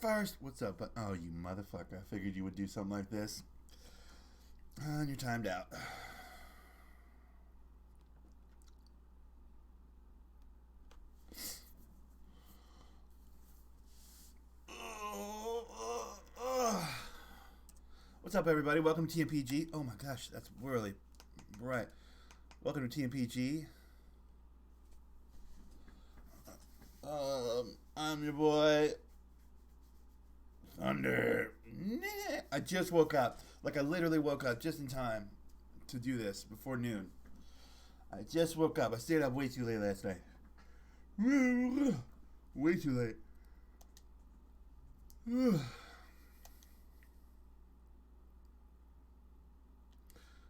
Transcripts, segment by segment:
first. What's up? Oh, you motherfucker. I figured you would do something like this. And you're timed out. What's up, everybody? Welcome to TMPG. Oh my gosh, that's really bright. Welcome to TMPG. I'm your boy, Thunder. I just woke up. Like, I literally woke up just in time to do this before noon. I just woke up. I stayed up way too late last night. Way too late.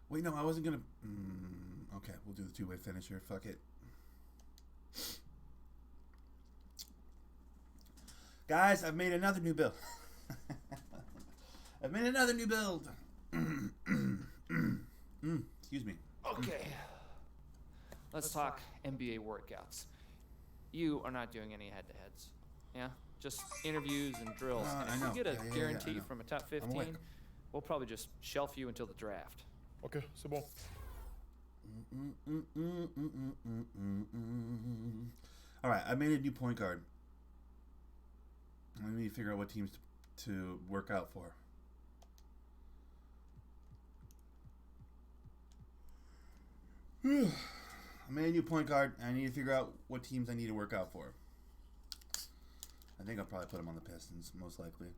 Wait, no, I wasn't gonna. Okay, we'll do the two-way finisher. Fuck it. Guys, I've made another new build. I've made another new build. Excuse me. Okay. Let's talk NBA workouts. You are not doing any head-to-heads. Yeah? Just interviews and drills. And if we get a guarantee from a top 15, we'll probably just shelf you until the draft. Ok, c'est bon. All right, I made a new point guard. Let me figure out what teams to work out for. I made a new point guard. I need to figure out what teams I need to work out for. I think I'll probably put them on the Pistons, most likely.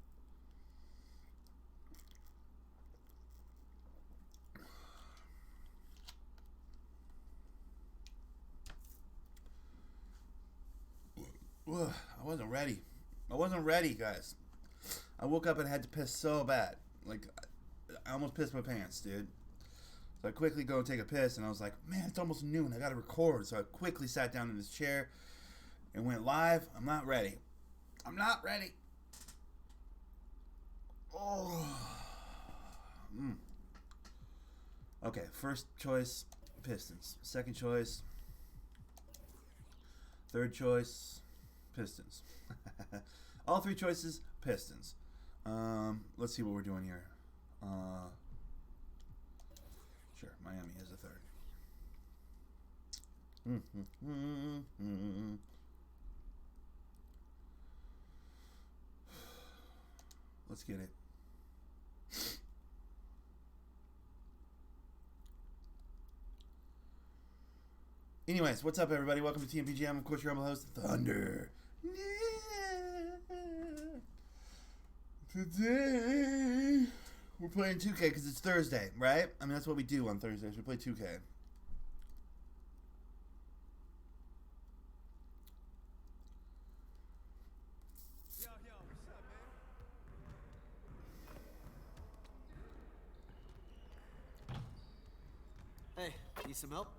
I wasn't ready. I wasn't ready, guys. I woke up and had to piss so bad. Like, I almost pissed my pants, dude. So I quickly go and take a piss, and I was like, man, it's almost noon. I got to record. So I quickly sat down in this chair and went live. I'm not ready. I'm not ready. Oh. Okay, first choice, Pistons. Second choice, third choice, Pistons. All three choices, Pistons. Let's see what we're doing here. Sure, Miami is a third. Let's get it. Anyways, what's up, everybody? Welcome to TMPG. I'm, of course, your humble host, Thunder. Today, we're playing 2K because it's Thursday, right? I mean, that's what we do on Thursdays. We play 2K. Hey, need some help?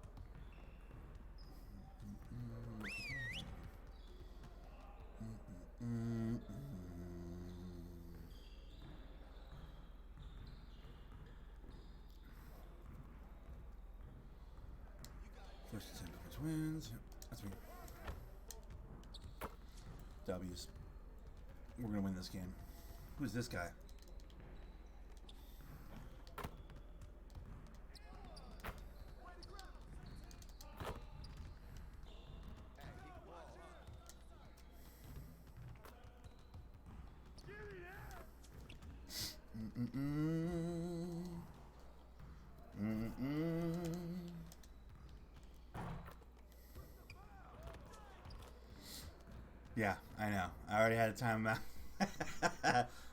First to 10 points wins. That's me. W's. We're going to win this game. Who's this guy? Yeah, I know. I already had a timeout.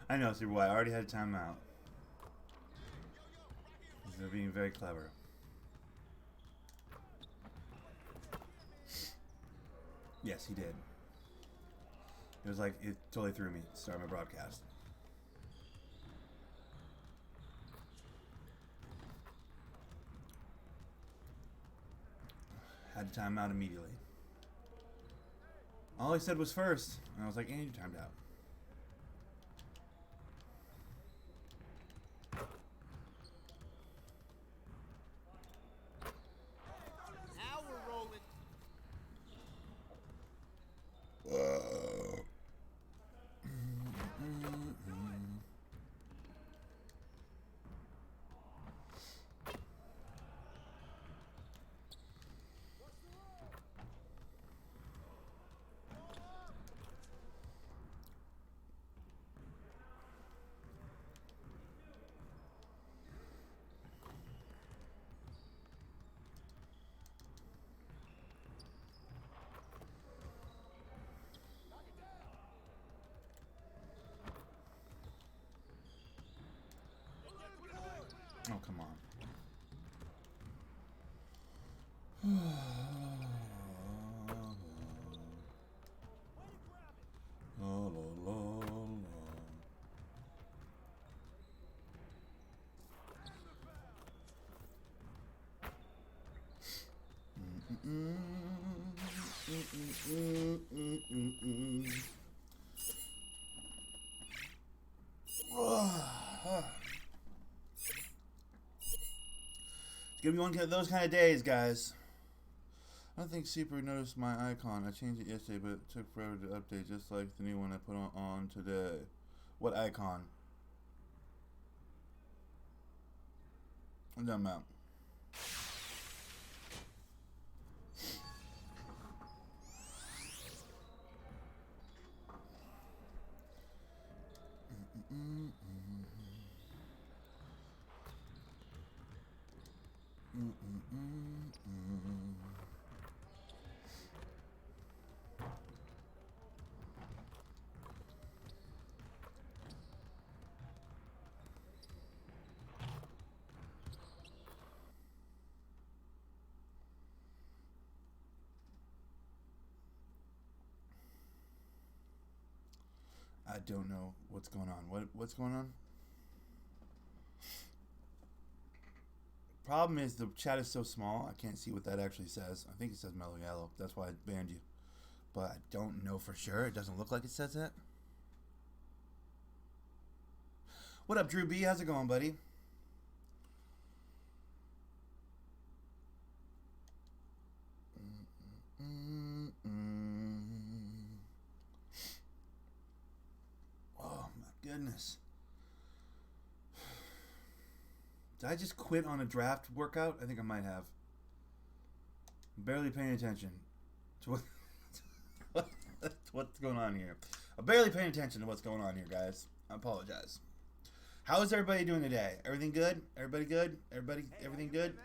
I know, Superboy. I already had a timeout. They're being very clever. Yes, he did. It was like, it totally threw me to start my broadcast. Had to time out immediately. All he said was first. And I was like, and you timed out. Now we're rolling. Oh, come on. Oh, la, la, la. It's gonna be one of those kind of days, guys. I don't think Super noticed my icon. I changed it yesterday, but it took forever to update, just like the new one I put on today. What icon? It doesn't matter. I don't know what's going on. What's going on? Problem is the chat is so small, I can't see what that actually says. I think it says Mellow Yellow. That's why I banned you. But I don't know for sure. It doesn't look like it says that. What up, Drew B? How's it going, buddy? Oh my goodness. Did I just quit on a draft workout? I think I might have. I'm barely paying attention to what's going on here. I'm barely paying attention to what's going on here, guys. I apologize. How is everybody doing today? Everything good? Everybody good? Everything good?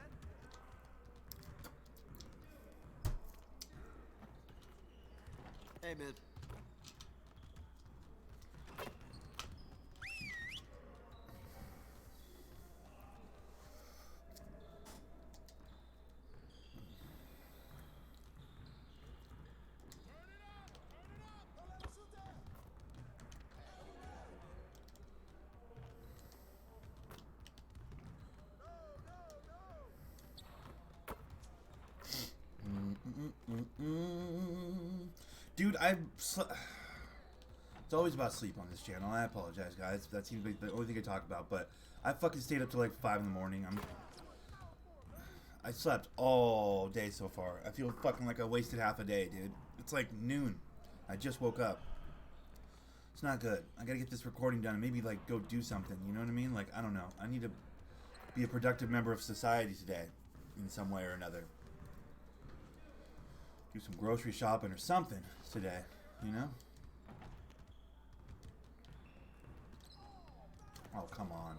Hey, man. Dude, it's always about sleep on this channel. I apologize, guys. That seems like the only thing I talk about, but I fucking stayed up till like 5 in the morning. I slept all day so far. I feel fucking like I wasted half a day, dude. It's like noon. I just woke up. It's not good. I gotta get this recording done and maybe like go do something. You know what I mean? Like, I don't know. I need to be a productive member of society today in some way or another. Do some grocery shopping or something today, you know? Oh, come on.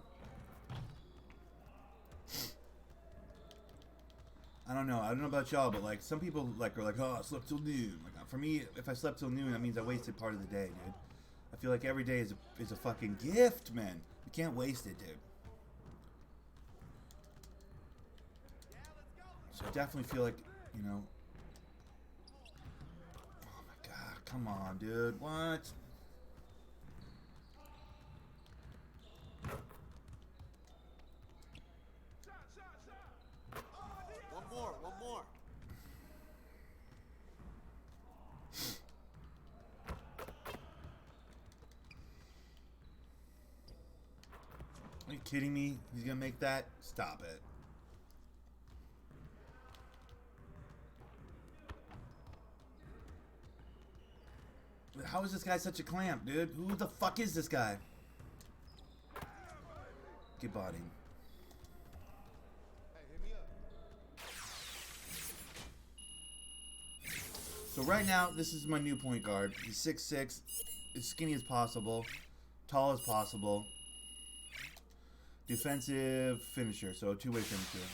I don't know about y'all, but like some people like are like, oh, I slept till noon. Like for me, if I slept till noon, that means I wasted part of the day, dude. I feel like every day is a fucking gift, man. You can't waste it, dude. So I definitely feel like, you know. Oh my god, come on, dude. What? One more. Are you kidding me? He's gonna make that? Stop it. How is this guy such a clamp, dude? Who the fuck is this guy? Get bodied. So right now, this is my new point guard. He's 6'6", as skinny as possible, tall as possible. Defensive finisher, so a two-way finisher.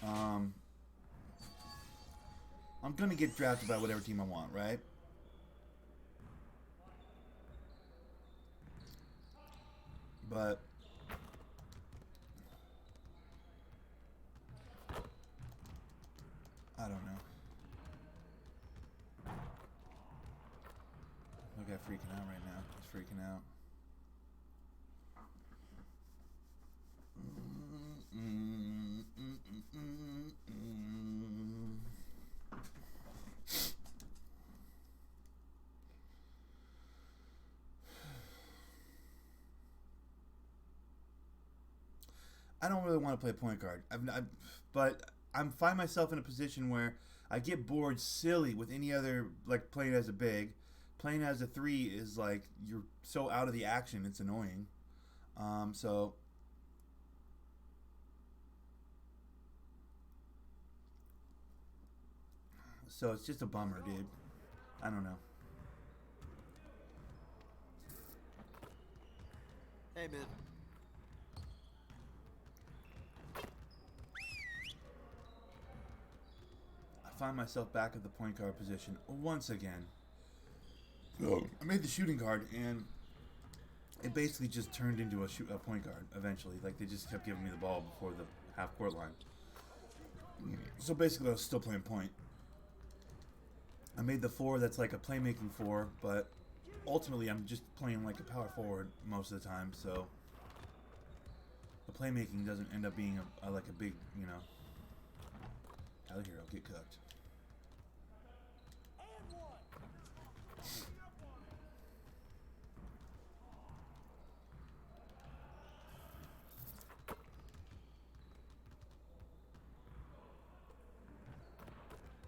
I'm gonna get drafted by whatever team I want, right? But I don't know. Look at freaking out right now. He's freaking out. I don't really want to play point guard. But I find myself in a position where I get bored silly with any other, like playing as a big. Playing as a 3 is like you're so out of the action, it's annoying. So it's just a bummer, dude. I don't know. Hey, man. I find myself back at the point guard position once again. I made the shooting guard, and it basically just turned into a point guard eventually. Like, they just kept giving me the ball before the half-court line. So basically, I was still playing point. I made the 4 that's like a playmaking 4, but ultimately I'm just playing like a power forward most of the time, so the playmaking doesn't end up being like a big, you know. Out of here, I'll get cooked.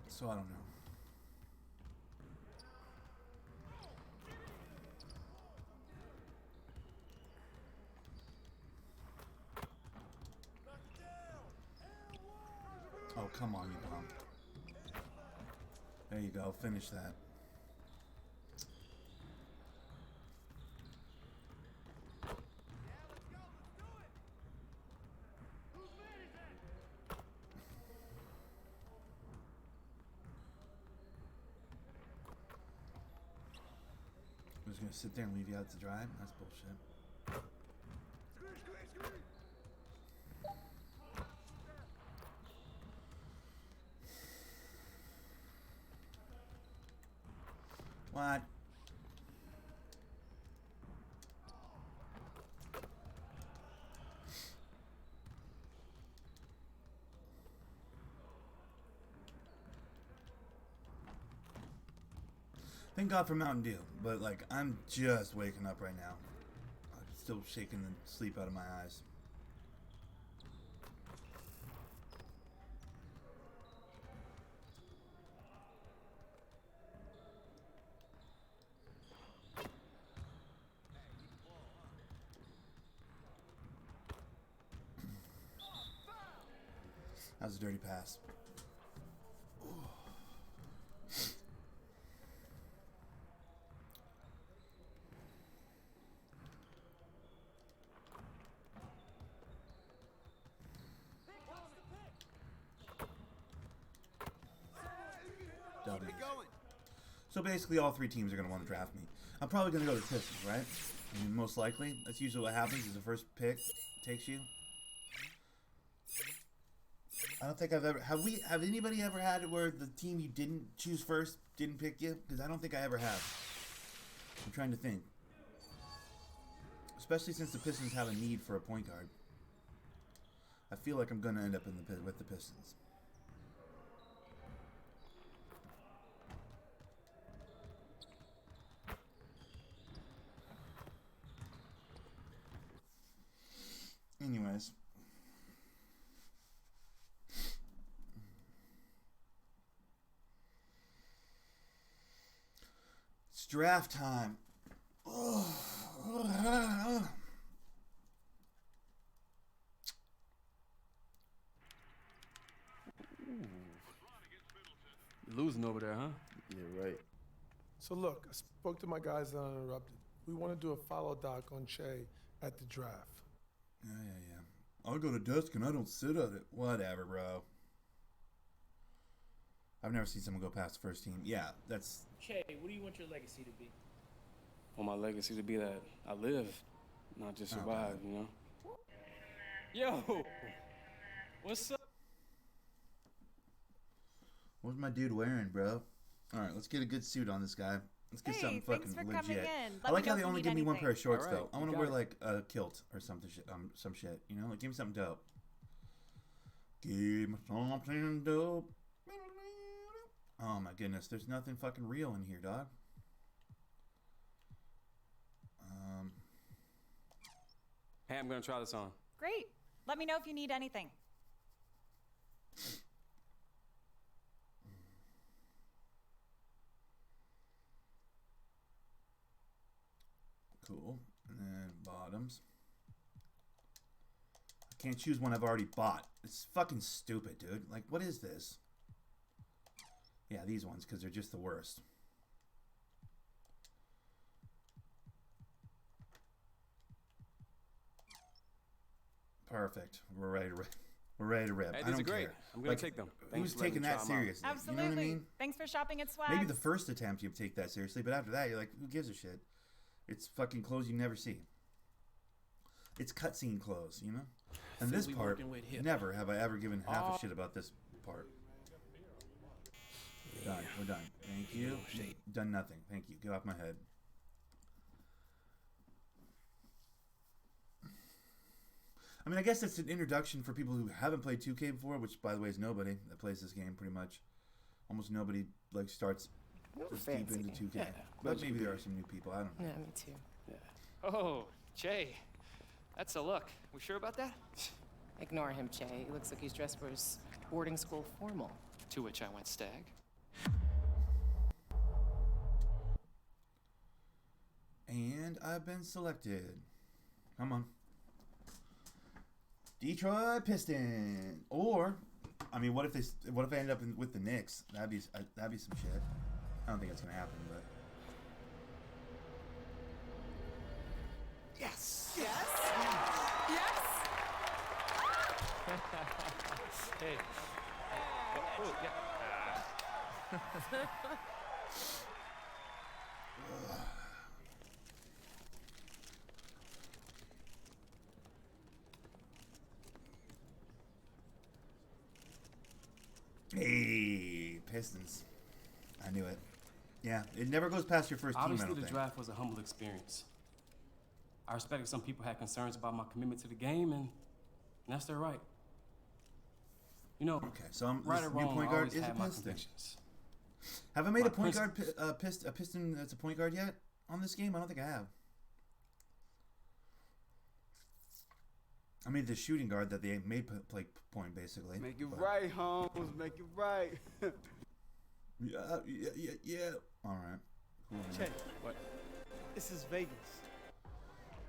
So I don't know. Oh, come on, you bum. There you go. Finish that. I'm just gonna sit there and leave you out to dry? That's bullshit. What? Thank God for Mountain Dew, but like I'm just waking up right now. I'm still shaking the sleep out of my eyes. That was a dirty pass. W. So basically, all 3 teams are going to want to draft me. I'm probably going to go to the Pistons, right? I mean, most likely. That's usually what happens. Is the first pick takes you. I don't think I've ever... Have anybody ever had it where the team you didn't choose first didn't pick you? Because I don't think I ever have. I'm trying to think. Especially since the Pistons have a need for a point guard. I feel like I'm going to end up with the Pistons. Anyways. It's draft time. You're losing over there, huh? Yeah, right. So look, I spoke to my guys uninterrupted. We want to do a follow doc on Che at the draft. Yeah. I'll go to desk and I don't sit at it. Whatever, bro. I've never seen someone go past the first team. Yeah, that's... Che, what do you want your legacy to be? I want my legacy to be that I live, not just survive, you know? Yo! What's up? What's my dude wearing, bro? All right, let's get a good suit on this guy. Let's get something fucking legit. I like how they only give me one pair of shorts though. I want to wear like a kilt or something, some shit. You know, like give me something dope. Give me something dope. Oh my goodness, there's nothing fucking real in here, dog. Hey, I'm gonna try this on. Great. Let me know if you need anything. Cool. And then bottoms. I can't choose one I've already bought. It's fucking stupid, dude. Like, what is this? Yeah, these ones, because they're just the worst. Perfect. We're ready to rip. We're ready to rip. Hey, I don't great. care. I'm gonna take them. Who's taking that seriously? Absolutely. You know what I mean? Thanks for shopping at Swag. Maybe the first attempt you take that seriously, but after that, you're like, who gives a shit? It's fucking clothes you never see. It's cutscene clothes, you know? And this part, never have I ever given half a shit about this part. Done. We're done. Thank you. Done nothing. Thank you. Get off my head. I mean, I guess it's an introduction for people who haven't played 2K before, which, by the way, is nobody that plays this game, pretty much. Almost nobody, like, starts just deep into 2K. Yeah, but maybe there are some new people. I don't know. Yeah, me too. Yeah. Oh, Jay. That's a look. We sure about that? Ignore him, Jay. He looks like he's dressed for his boarding school formal. To which I went, Stag. And I've been selected. Come on. Detroit Piston. Or, I mean, what if I end up with the Knicks? That'd be some shit. I don't think it's gonna happen, but. Yes. Yes. Yes. Hey. Oh, yeah. Hey, Pistons. I knew it. Yeah, it never goes past your first team, I don't Obviously, the think. draft was a humble experience. I respected some people had concerns about my commitment to the game, and that's their right. You know, Okay, so I'm right this or new wrong, point I guard always is a had my Piston. convictions. Have I made My a point guard, principles. a Piston that's a point guard yet on this game? I don't think I have. I made the shooting guard that they made play point, basically. Make it right, Holmes. Make it right. Yeah. All right. Cool, man. Check. What? This is Vegas.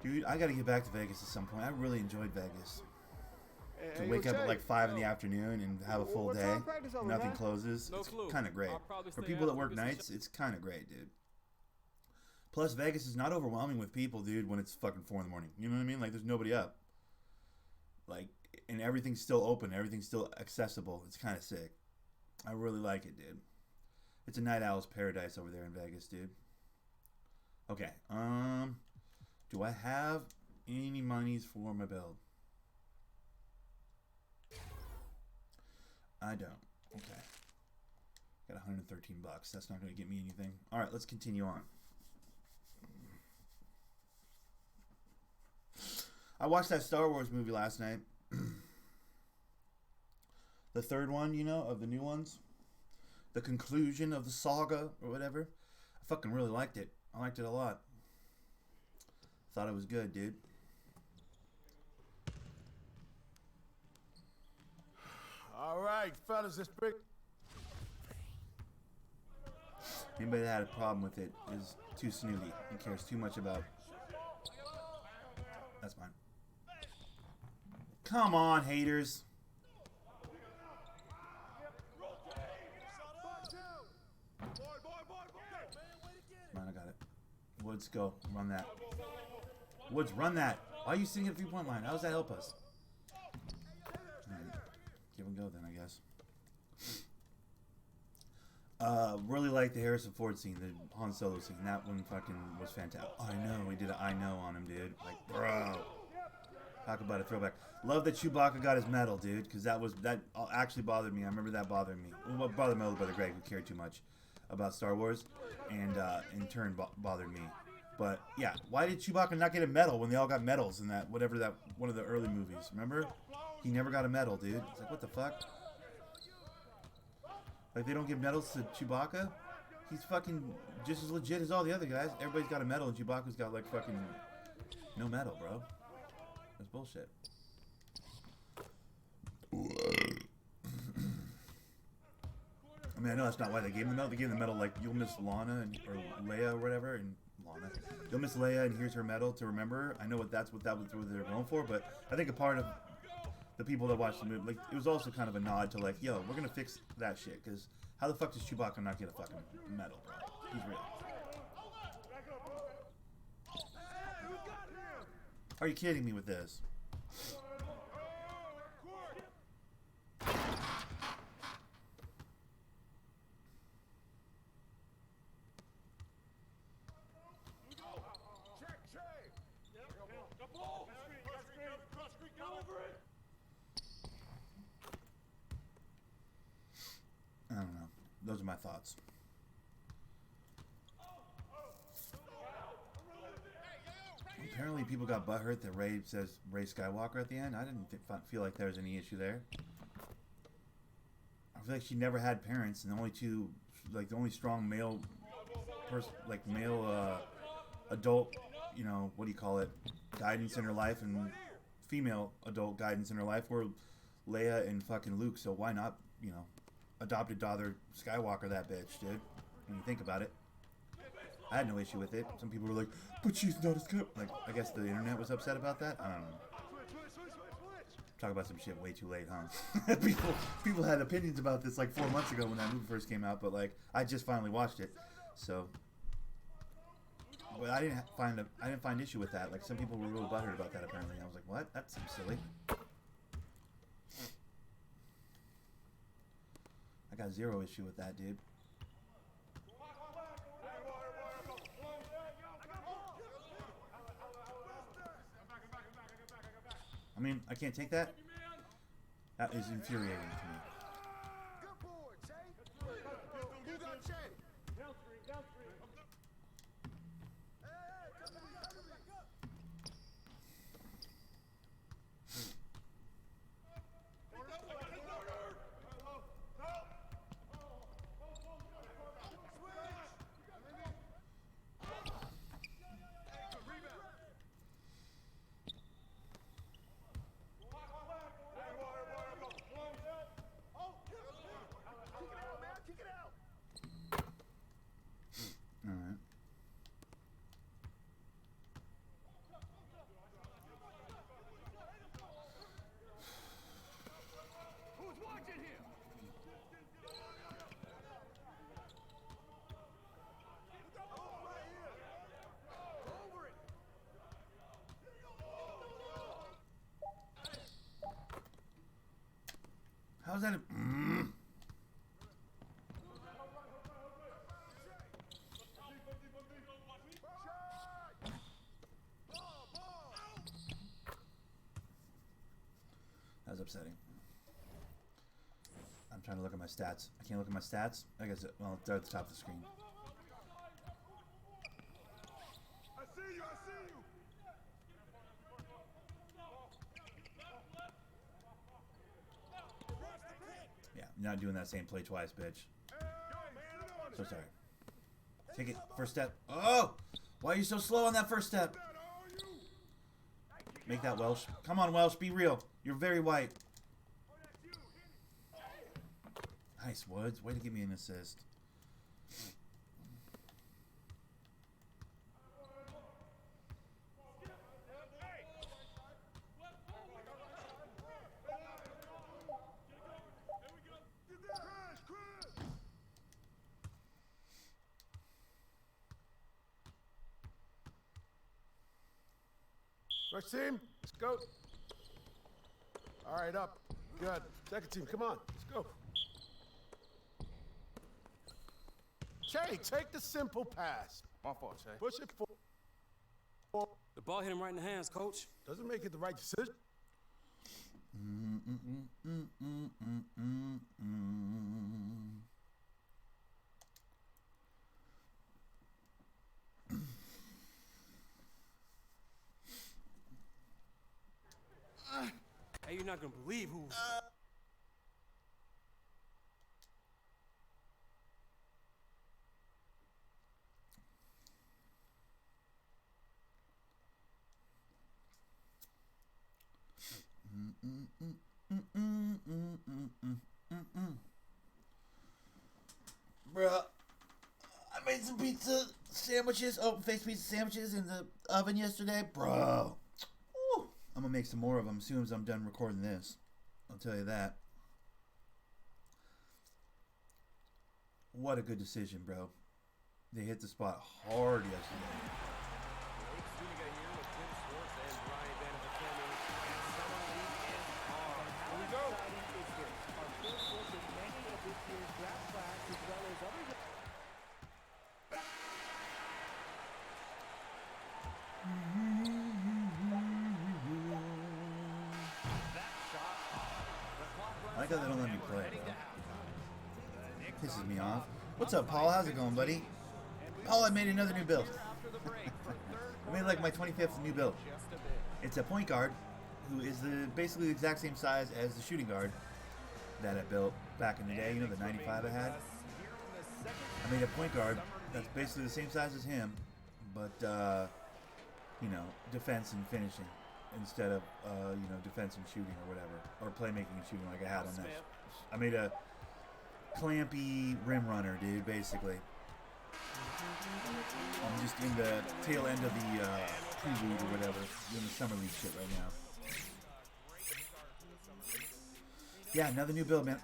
Dude, I got to get back to Vegas at some point. I really enjoyed Vegas. To Hey, wake yo, up at Jay. like 5 in the afternoon and have a full What day. time practice over, Nothing man? closes. No It's clue. kind of great. I'll probably For stay people that after work this nights, it's kind of great, dude. Plus, Vegas is not overwhelming with people, dude, when it's fucking 4 in the morning. You know what I mean? Like, there's nobody up. Like, and everything's still open. Everything's still accessible. It's kind of sick. I really like it, dude. It's a night owl's paradise over there in Vegas, dude. Okay. Do I have any monies for my build? I don't. Okay. Got 113 bucks. That's not going to get me anything. All right, let's continue on. I watched that Star Wars movie last night. The third one, you know, of the new ones. The conclusion of the saga or whatever. I fucking really liked it. I liked it a lot. Thought it was good, dude. All right, fellas, let's break. Anybody that had a problem with it is too snooty and cares too much about. That's fine. Come on, haters. Come on, I got it. Woods, go. Run that. Woods, run that. Why are you sitting at the 3-point line? How does that help us? Right. Give and go then, I guess. Really like the Harrison Ford scene, the Han Solo scene. That one fucking was fantastic. I know, we did an I know on him, dude. Like, bro. Talk about a throwback. Love that Chewbacca got his medal, dude, because that actually bothered me. I remember that bothering me. Well, it bothered my older brother Greg, who cared too much about Star Wars, and in turn bothered me. But yeah, why did Chewbacca not get a medal when they all got medals in that one of the early movies? Remember, he never got a medal, dude. It's like, what the fuck? Like, they don't give medals to Chewbacca? He's fucking just as legit as all the other guys. Everybody's got a medal, and Chewbacca's got like fucking no medal, bro. That's bullshit. I mean, I know that's not why they gave him the medal. They gave him the medal like, you'll miss Lana or Leia or whatever, and Lana. You'll miss Leia, and here's her medal to remember her. I know what that was what they're going for, but I think a part of the people that watched the movie, like, it was also kind of a nod to like, yo, we're gonna fix that shit, because how the fuck does Chewbacca not get a fucking medal, bro? He's real. Are you kidding me with this? I don't know. Those are my thoughts. Apparently people got butthurt that Rey says Rey Skywalker at the end. I didn't feel like there was any issue there. I feel like she never had parents, and the only strong male adult, you know, what do you call it, guidance in her life, and female adult guidance in her life were Leia and fucking Luke. So why not, you know, adopted daughter Skywalker that bitch, dude? When you think about it. I had no people with it. Some people were like, but she's not a Skywalker. Like, I guess the internet was upset about that. I don't know. Talk about some shit way too late, huh? people had opinions about this like 4 months ago when that movie first came out, but like, I just finally watched it. So, but I didn't find issue with that. Like, some people were real butthurt about that apparently. I was like, what? That seems silly. I got zero issue with that, dude. I mean, I can't take that. That is infuriating to me. Alright. How's that? That was upsetting. I'm trying to look at my stats. I can't look at my stats. I guess well, they're at the top of the screen. I see you. Yeah, you're not doing that same play twice, bitch. So sorry. Take it. First step. Oh! Why are you so slow on that first step? Make that, Welsh. Come on, Welsh. Be real. You're very white. Nice, Woods. Way to give me an assist. First team, let's go. All right, up. Good. Second team, come on. Let's go. Che, take the simple pass. My fault, Che. Push it forward. The ball hit him right in the hands, coach. Doesn't make it the right decision. Hey, you're not gonna believe who. Bruh, I made some pizza sandwiches, open-faced pizza sandwiches in the oven yesterday. Bro, woo. I'm gonna make some more of them as soon as I'm done recording this. I'll tell you that. What a good decision, bro. They hit the spot hard yesterday. I like how they don't let me play, bro. Pisses me off. What's up, Paul? How's it going, buddy? Paul, I made another new build. I made like my 25th new build. It's a point guard who is basically the exact same size as the shooting guard that I built back in the day. You know, the 95 I had? I made a point guard that's basically the same size as him, but, you know, defense and finishing instead of, you know, defense and shooting or whatever. Or playmaking and shooting like I had on that. I made a clampy rim runner, dude, basically. I'm just in the tail end of the prelude or whatever, doing the summer league shit right now. Yeah, another new build, man.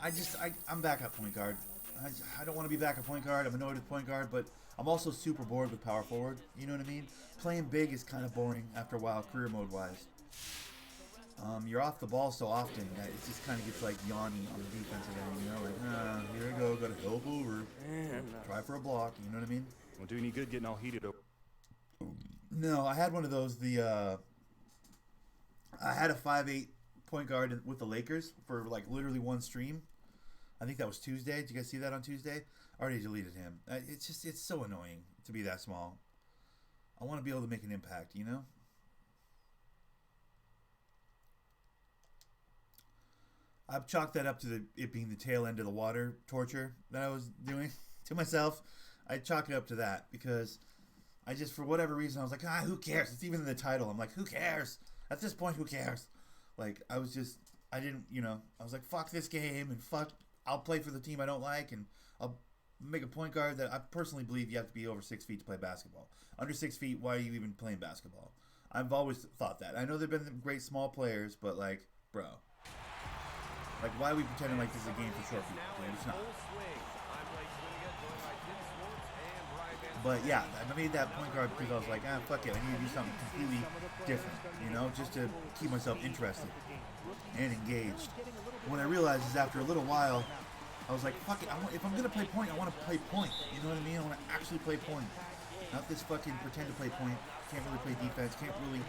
I'm back at point guard. I don't want to be back at point guard. I'm annoyed with point guard, but I'm also super bored with power forward. You know what I mean? Playing big is kind of boring after a while, career mode wise. You're off the ball so often that it just kind of gets like yawny on the defensive end. You know, like, here I go, got to help over. Try for a block. You know what I mean? Won't do any good getting all heated up. No, I had one of those. I had a 5'8" point guard with the Lakers for like literally one stream. I think that was Tuesday. Did you guys see that on Tuesday? I already deleted him. It's so annoying to be that small. I want to be able to make an impact, you know? I've chalked that up to it being the tail end of the water torture that I was doing to myself. I chalk it up to that because I just, for whatever reason, I was like, who cares? It's even in the title. I'm like, who cares? At this point, who cares? Like, I was like, fuck this game and fuck, I'll play for the team I don't like and I'll make a point guard that I personally believe you have to be over 6 feet to play basketball. Under 6 feet, why are you even playing basketball? I've always thought that. I know there have been great small players, but like, bro. Like, why are we pretending like this is a game for short people? Dude, it's not. But yeah, I made that point guard because I was like, fuck it, I need to do something completely different, you know, just to keep myself interested and engaged. What I realized is after a little while, I was like, fuck it, if I'm going to play point, I want to play point. You know what I mean? I want to actually play point. Not this fucking pretend to play point. Can't really play defense. Can't really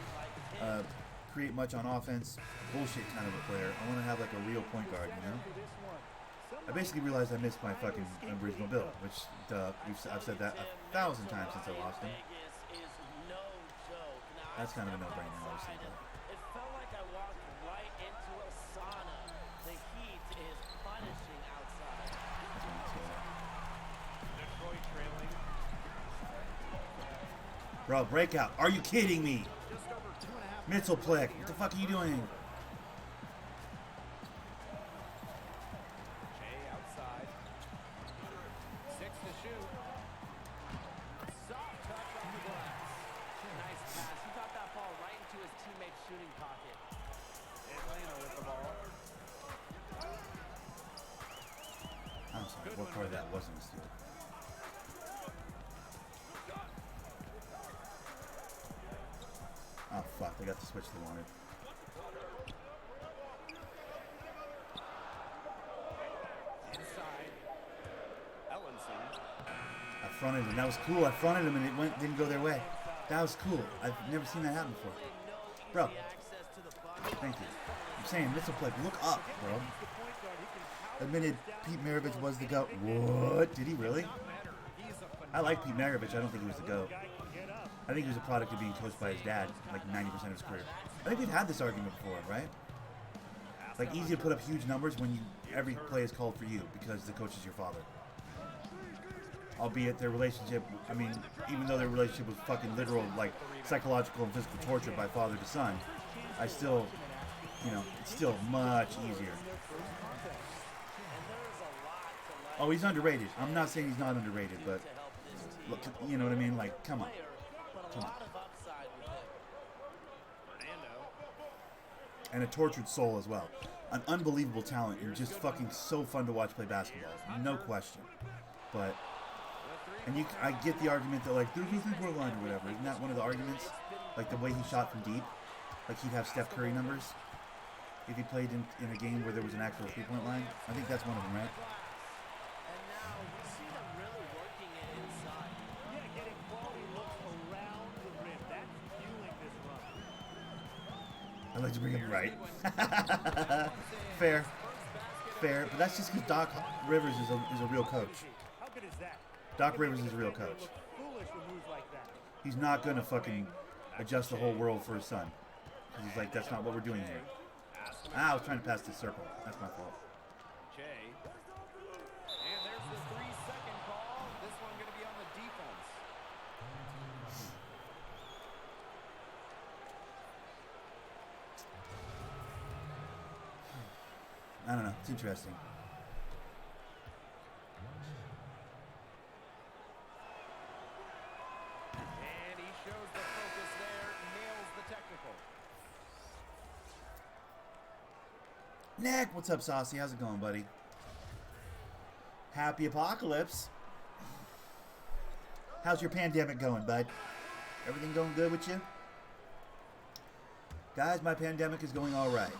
create much on offense. Bullshit kind of a player. I want to have like a real point guard, you know? I basically realized I missed my fucking original build, which I've said that 1,000 times since I lost him. That's kind of a no-brainer, obviously. It felt like I walked right into a sauna. The heat is punishing outside. Detroit trailing. Bro, breakout. Are you kidding me? Mitzelplick, what the fuck are you doing? I'm sorry, what part of that wasn't a steal? Oh fuck, they got the switch they wanted. I fronted him, that was cool. I fronted him and it didn't go their way. That was cool. I've never seen that happen before. Bro. Thank you. I'm saying missile play. Look up, bro. Admitted Pete Maravich was the GOAT. What? Did he really? I like Pete Maravich. I don't think he was the GOAT. I think he was a product of being coached by his dad, like 90% of his career. I think we've had this argument before, right? Like, easy to put up huge numbers when every play is called for you because the coach is your father. Albeit their relationship, I mean, even though their relationship was fucking literal, like, psychological and physical torture by father to son, I still, you know, it's still much easier. Oh, he's underrated. I'm not saying he's not underrated, but, look, you know what I mean? Like, come on. Come on. And a tortured soul as well. An unbelievable talent and just fucking so fun to watch play basketball. No question. But, and I get the argument that, like, through the three-point line or whatever. Isn't that one of the arguments? Like, the way he shot from deep? Like, he'd have Steph Curry numbers if he played in a game where there was an actual three-point line. I think that's one of them, right? I'd like to bring him right. Fair. Fair. But that's just because Doc Rivers is a real coach. Doc Rivers is a real coach. He's not going to fucking adjust the whole world for his son. He's like, that's not what we're doing here. Ah, I was trying to pass this circle. That's my fault. And there's the 3-second call. This one going to be on the defense. I don't know. It's interesting. And he shows the focus there, nails the technical. Nick, what's up, Saucy? How's it going, buddy? Happy Apocalypse. How's your pandemic going, bud? Everything going good with you? Guys, my pandemic is going all right.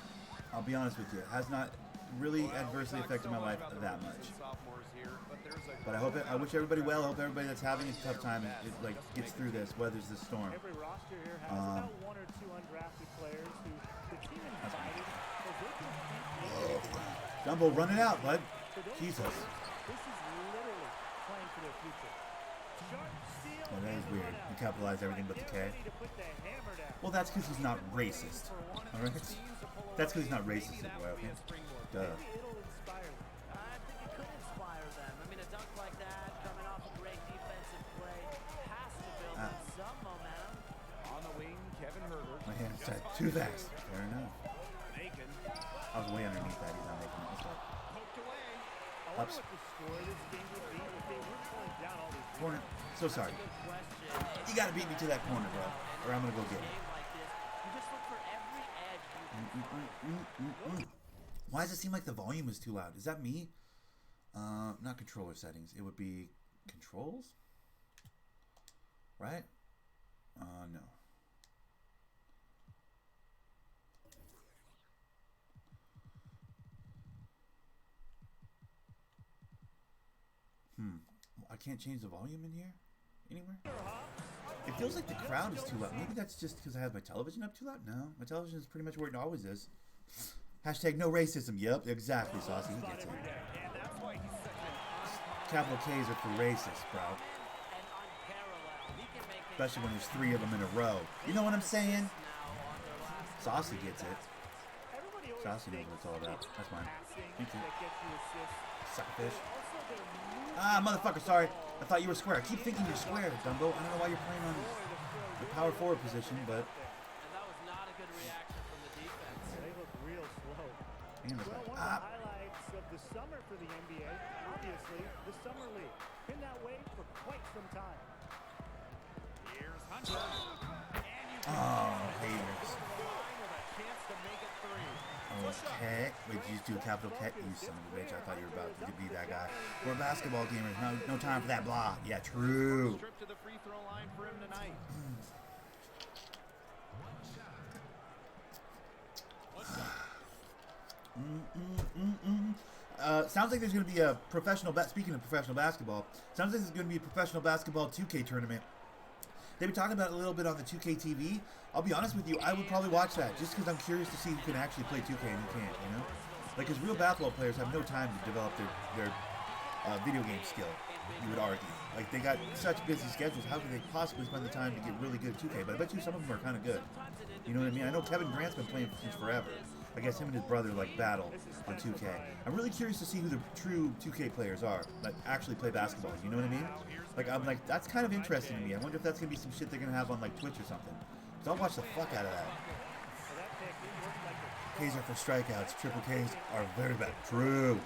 I'll be honest with you. It has not really adversely affected my life that much. But I wish everybody well. I hope everybody that's having a tough time like gets through this, weathers this storm. Every roster here has about 1 or 2 undrafted players who the team invited. Dumbo, run it out, bud. Jesus. This is literally playing for their future. Oh, that is weird. He capitalized everything but the K. Well, that's because he's not racist. Alright? That's because he's not racist in a way, okay? Duh. I think it could inspire them. I mean, a dunk like that, coming off a great defensive play, has to build up some momentum. On the wing, Kevin Herter. My hand's tied too fast. Fair enough. I was way underneath that. He's not making it. Let's go. Ups. Corner. So sorry. You gotta beat me to that corner, bro. Or I'm gonna go get it. Why does it seem like the volume is too loud? Is that me? Not controller settings. It would be controls? Right? No. I can't change the volume in here? Anywhere? It feels like the crowd is too loud. Maybe that's just because I have my television up too loud? No. My television is pretty much where it always is. Hashtag no racism. Yep, exactly, Saucy. He gets it. Capital K's are for racist, bro. Especially when there's 3 of them in a row. You know what I'm saying? Saucy gets it. Saucy knows what it's all about. That's mine. Thank you. Suckfish. Ah, motherfucker, sorry. I thought you were square. I keep thinking you're square, Dumbo. I don't know why you're playing on the power forward position, but... And that was not a good reaction from the defense. They look real slow. And Well, one of the highlights of the summer for the NBA, obviously, the Summer League. Been that way for quite some time. Here's Hunter. Oh, haters. Okay. Wait, did you just do a capital K? You son of a bitch. I thought you were about to be that guy. We're basketball gamers. No time for that blah. Yeah, true. Trip to the free throw line for him tonight. Sounds like there's going to be a professional... Speaking of professional basketball, sounds like there's going to be a professional basketball 2K tournament They've been talking about it a little bit on the 2K TV. I'll be honest with you, I would probably watch that just because I'm curious to see who can actually play 2K and who can't, you know? Like, because real basketball players have no time to develop their video game skill, you would argue. Like, they got such busy schedules, how could they possibly spend the time to get really good at 2K? But I bet you some of them are kind of good. You know what I mean? I know Kevin Durant's been playing since forever. I guess him and his brother, like, battle on 2K. I'm really curious to see who the true 2K players are that actually play basketball, you know what I mean? Like, I'm like, that's kind of interesting to me. I wonder if that's going to be some shit they're going to have on, like, Twitch or something. Because I'll watch the fuck out of that. Ks are for strikeouts. Triple Ks are very bad. True.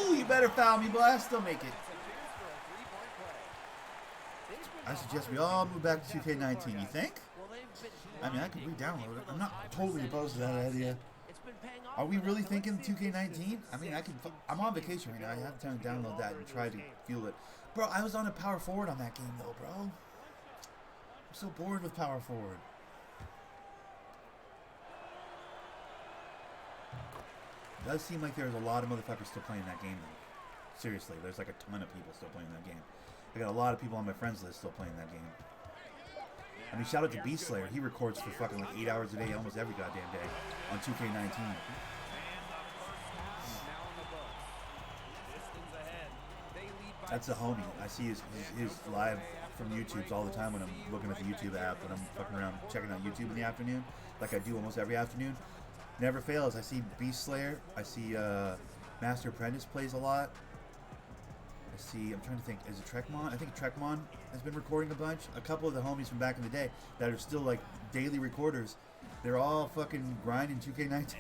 Ooh, you better foul me, boy. I still make it. I suggest we all move back to 2K19. You think? I mean, I could re-download it. I'm not totally opposed to that idea. Are we really thinking 2K19? I mean, I'm on vacation right now. I have time to download that and try to feel it. Bro, I was on a power forward on that game, though, bro. I'm so bored with power forward. It does seem like there's a lot of motherfuckers still playing that game, though. Seriously, there's like a ton of people still playing that game. I got a lot of people on my friends list still playing that game. I mean, shout out to Beast Slayer. He records for fucking like 8 hours a day, almost every goddamn day on 2K19. That's a homie. I see his live from YouTubes all the time when I'm looking at the YouTube app, when I'm fucking around checking out YouTube in the afternoon, like I do almost every afternoon. Never fails. I see Beast Slayer. I see Master Apprentice plays a lot. I see, I'm trying to think, is it Trekmon? I think Trekmon has been recording a bunch. A couple of the homies from back in the day that are still like daily recorders, they're all fucking grinding 2K19.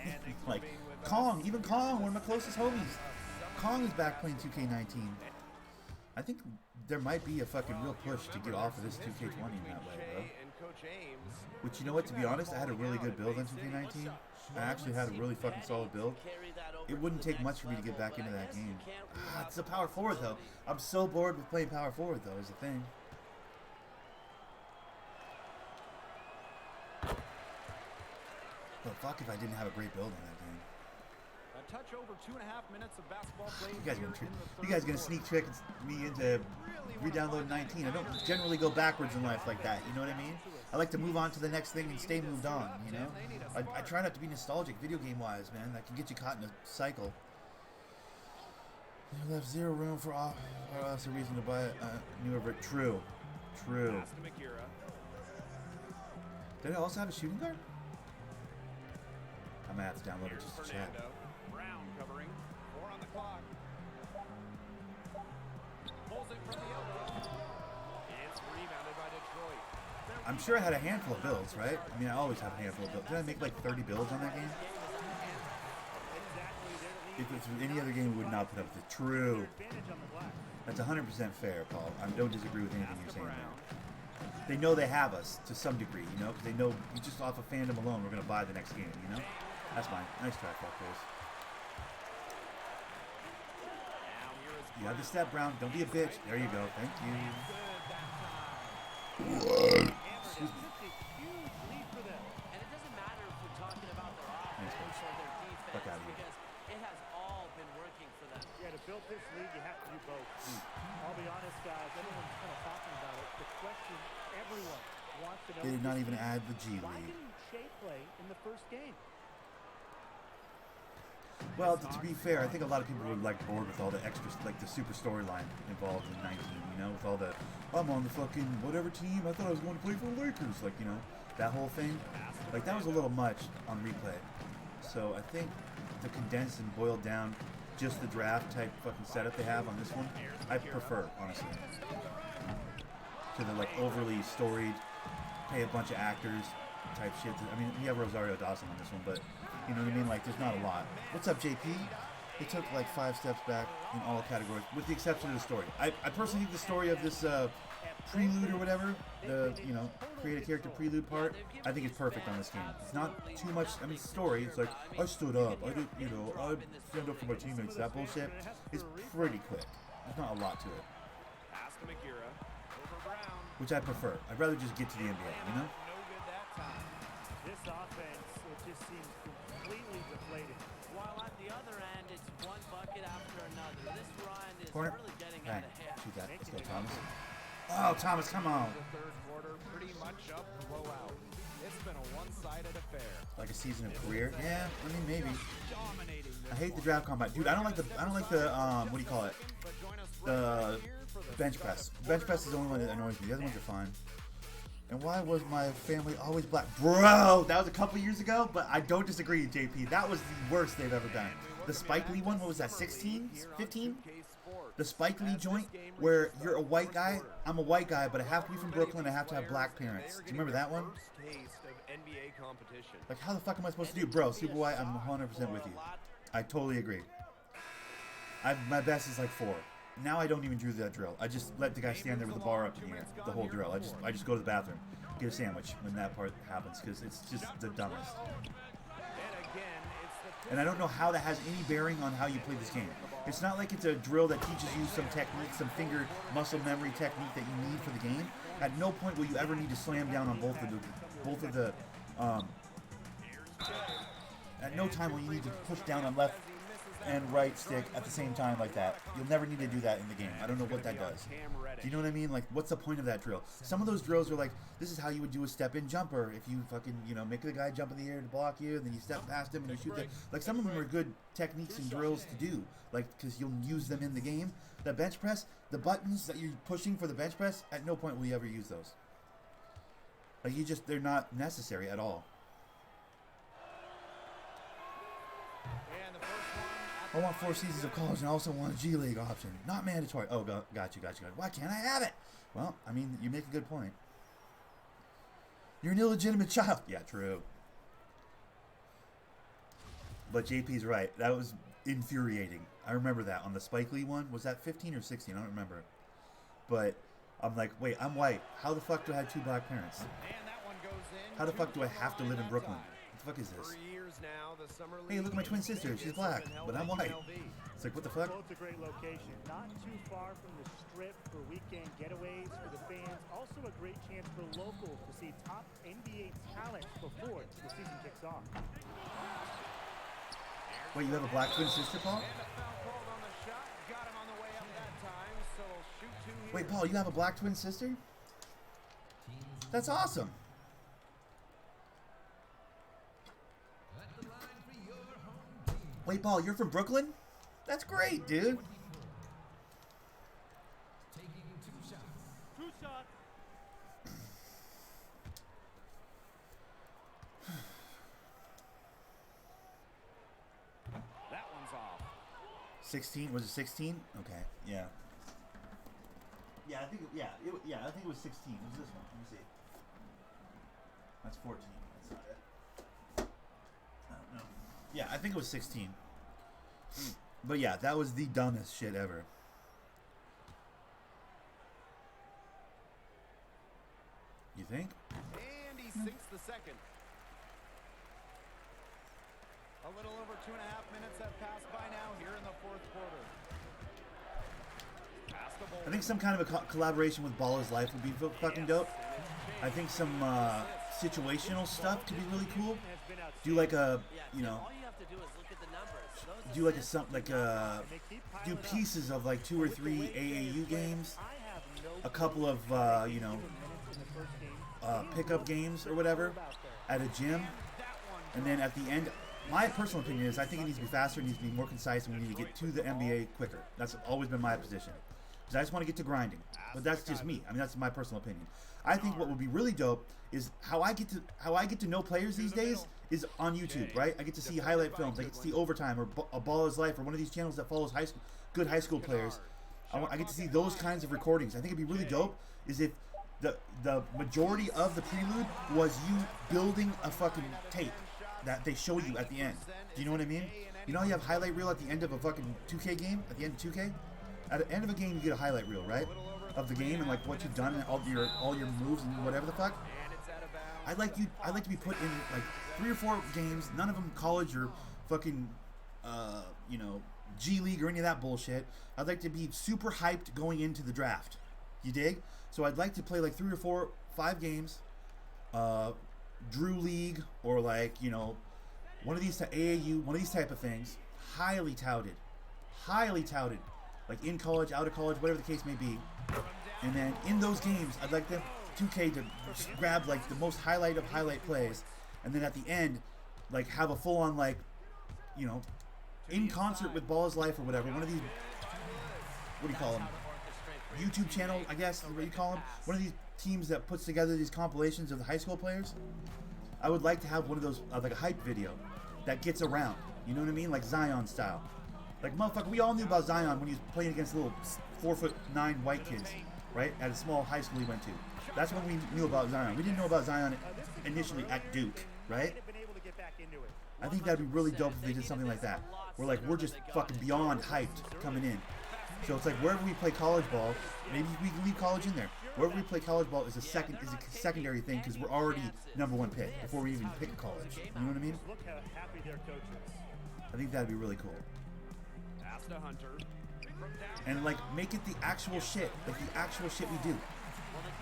Like Kong, even Kong, one of my closest homies. Kong is back playing 2K19. I think there might be a fucking real push to get off of this 2K20 in that way, bro. Which, you know what, to be honest, I had a really good build on 2K19. I actually had a really fucking solid build. It wouldn't take much for me to get back into that game. It's a power forward, though. I'm so bored with playing power forward, though, is the thing. But fuck if I didn't have a great build on that game. A touch over 2.5 minutes of basketball play. You guys gonna sneak trick me into re-download 19. I don't generally go backwards in life like that, you know what I mean? I like to move on to the next thing and stay moved on, you know? I try not to be nostalgic video game wise, man. That can get you caught in a cycle. You left zero room for us a reason to buy a newer brick. True. Did I also have a shooting guard? I might have to download it just to chat. Brown covering. 4 on the clock. Pulls it from the elbow. It's rebounded by Detroit. I'm sure I had a handful of builds, right? I mean, I always have a handful of builds. Did I make like 30 builds on that game? If it was any other game, we would not put up the true. That's 100% fair, Paul. I don't disagree with anything you're saying there. They know they have us to some degree, you know, because they know just off of fandom alone, we're going to buy the next game, you know? That's fine. Nice try, fuckers. You have the step, Brown. Don't be a bitch. There you go. Thank you. What? Excuse me. And it doesn't matter if we're talking about their offense or their defense, Fuck out of here. because it has all been working for them. Yeah, to build this league, you have to do both. I'll be honest, guys. Everyone's kind of talking about it. The question everyone wants to know. They did not even add the G Why League. didn't Shea play in the first game? Well, to be fair, I think a lot of people were like bored with all the extra, like the super storyline involved in 19. You know, with all the I'm on the fucking whatever team. I thought I was going to play for the Lakers. Like, you know, that whole thing. Like that was a little much on replay. So I think to condense and boil down just the draft type fucking setup they have on this one, I prefer, honestly, to the like overly storied, pay a bunch of actors type shit. I mean, we have Rosario Dawson on this one, but you know what I mean? Like, there's not a lot. What's up, JP? They took like 5 steps back in all categories, with the exception of the story. I personally think the story of this prelude or whatever, the, you know, create a character prelude part, I think it's perfect on this game. It's not too much, I mean, story, it's like, I stood up, I did, you know, I stand up for my teammates, that bullshit. It's pretty quick. There's not a lot to it. Which I prefer. I'd rather just get to the NBA, you know? This offense, it just seems completely deflated. While at the other end, it's one bucket after another. This run is Corner. really getting Bang. out of hand. Shoot that. Let's go, Thomas. Oh, Thomas, come on. The third quarter, pretty much a blowout. It's been a one-sided affair. Like a season of career? Yeah, I mean maybe. I hate the draft combine, dude. I don't like the what do you call it? The bench press. Bench press is the only one that annoys me. The other ones are fine. And why was my family always black? Bro, that was a couple years ago, but I don't disagree, JP. That was the worst they've ever done. The Spike Lee one, what was that, 16? 15? The Spike Lee joint, where you're a white guy, I'm a white guy, but I have to be from Brooklyn, I have to have black parents. Do you remember that one? Like, how the fuck am I supposed to do? Bro, Super White, I'm 100% with you. I totally agree. My best is like 4. Now I don't even do that drill. I just let the guy stand there with the bar up in the air. The whole drill. I just go to the bathroom, get a sandwich when that part happens, because it's just the dumbest. And I don't know how that has any bearing on how you play this game. It's not like it's a drill that teaches you some technique, some finger muscle memory technique that you need for the game. At no point will you ever need to slam down on both of the. At no time will you need to push down on left and right stick at the same time like that. You'll never need to do that in the game. I don't know what that does. Do you know what I mean? Like, what's the point of that drill? Some of those drills are like, this is how you would do a step-in jumper. If you fucking, make the guy jump in the air to block you, and then you step past him and you shoot the... Like, some of them are good techniques and drills to do, like, because you'll use them in the game. The bench press, the buttons that you're pushing for the bench press, at no point will you ever use those. Like, they're not necessary at all. I want 4 seasons of college and I also want a G League option. Not mandatory. Oh, got you. Why can't I have it? Well, I mean, you make a good point. You're an illegitimate child. Yeah, true. But JP's right. That was infuriating. I remember that on the Spike Lee one. Was that 15 or 16? I don't remember. But I'm like, wait, I'm white. How the fuck do I have 2 black parents? How the fuck do I have to live in Brooklyn? What the fuck is this? Hey, look at my twin sister. She's black, but I'm white. It's like, what the fuck? Well, it's a great location. Not too far from the strip for weekend getaways for the fans. Also a great chance for locals to see top NBA talent before the season kicks off. Wait, you have a black twin sister, Paul? Wait, Paul, you have a black twin sister? That's awesome. Wait, Paul, you're from Brooklyn? That's great, dude. Two shots. That one's off. 16? Was it 16? Okay, yeah. Yeah, I think it was 16. It was this one. Let me see. That's 14. That's not it. I don't know. Yeah, I think it was 16. But yeah, that was the dumbest shit ever. You think? And he sinks the second. A little over 2.5 minutes have passed by now here in the fourth quarter. I think some kind of a collaboration with Baller's Life would be fucking dope. I think some situational stuff could be really cool. Do like a, do pieces of like 2 or 3 AAU games, a couple of pickup games or whatever at a gym, and then at the end, my personal opinion is I think it needs to be faster, it needs to be more concise, and we need to get to the NBA quicker. That's always been my position. Because I just want to get to grinding. But that's just me. I mean, that's my personal opinion. I think what would be really dope is how I get to know players these days is on YouTube, right? I get to see highlight films. I get to see Overtime or A Baller's Life or one of these channels that follows good high school players. I get to see those kinds of recordings. I think it'd be really dope is if the majority of the prelude was you building a fucking tape that they show you at the end. Do you know what I mean? You know how you have highlight reel at the end of a fucking 2K game? At the end of 2K? At the end of a game, you get a highlight reel, right? Of the game and like what you've done and all your moves and whatever the fuck. I'd like to be put in like 3 or 4 games, none of them college or fucking G League or any of that bullshit. I'd like to be super hyped going into the draft. You dig? So I'd like to play like 3 or 4, 5 games, Drew League or like one of these AAU, one of these type of things, highly touted, like in college, out of college, whatever the case may be. And then in those games, I'd like them 2K to grab like the most highlight of highlight plays, and then at the end, like have a full-on like, you know, in concert with Ball is Life or whatever. One of these, what do you call them? YouTube channel, I guess, is what you call them. One of these teams that puts together these compilations of the high school players. I would like to have one of those, like a hype video that gets around. You know what I mean? Like Zion style. Like, motherfucker, we all knew about Zion when he was playing against little 4'9" white kids, right? At a small high school he went to. That's when we knew about Zion. We didn't know about Zion initially at Duke, right? I think that'd be really dope if they did something like that. We're just fucking beyond hyped coming in. So it's like wherever we play college ball, maybe we can leave college in there. Wherever we play college ball is a secondary thing because we're already #1 pick before we even pick college. You know what I mean? I think that'd be really cool. And like make it the actual shit, like the actual shit we do.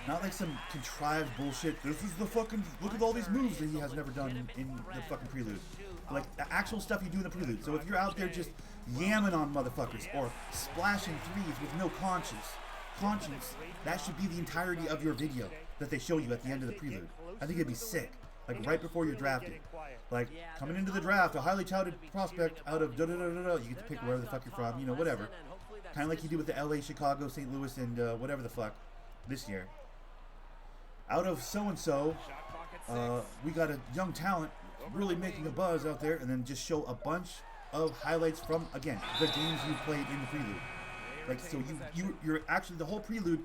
Not like some contrived bullshit. This is the fucking, look at all these moves that he has never done in the fucking prelude. Like the actual stuff you do in the prelude. So if you're out there just yamming on motherfuckers or splashing threes with no conscience, that should be the entirety of your video that they show you at the end of the prelude. I think it'd be sick. Like right before you're drafted. Like coming into the draft, a highly touted prospect out of da-da-da-da-da. You get to pick wherever the fuck you're from, you know, whatever. Kind of like you do with the LA, Chicago, St. Louis, and whatever the fuck this year. Out of so-and-so, we got a young talent really making a buzz out there, and then just show a bunch of highlights from, again, the games you played in the prelude. Like, so you're actually, the whole prelude,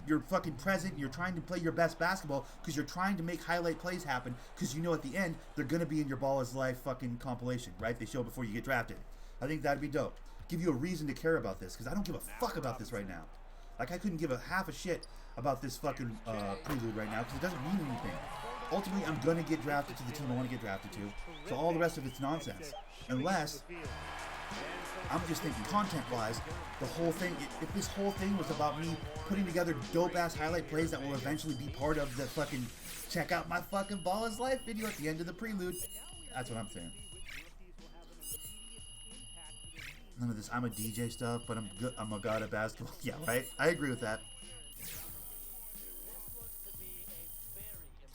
you're fucking present, you're trying to play your best basketball because you're trying to make highlight plays happen because you know at the end, they're going to be in your Ball is Life fucking compilation, right? They show before you get drafted. I think that'd be dope. Give you a reason to care about this because I don't give a fuck about this right now. Like, I couldn't give a half a shit about this fucking prelude right now because it doesn't mean anything. Ultimately, I'm going to get drafted to the team I want to get drafted to, so all the rest of it's nonsense. Unless, I'm just thinking content-wise, the whole thing, if this whole thing was about me putting together dope-ass highlight plays that will eventually be part of the fucking check out my fucking Ball is Life video at the end of the prelude, that's what I'm saying. None of this I'm a DJ stuff, but I'm a god at basketball. Yeah, right? I agree with that.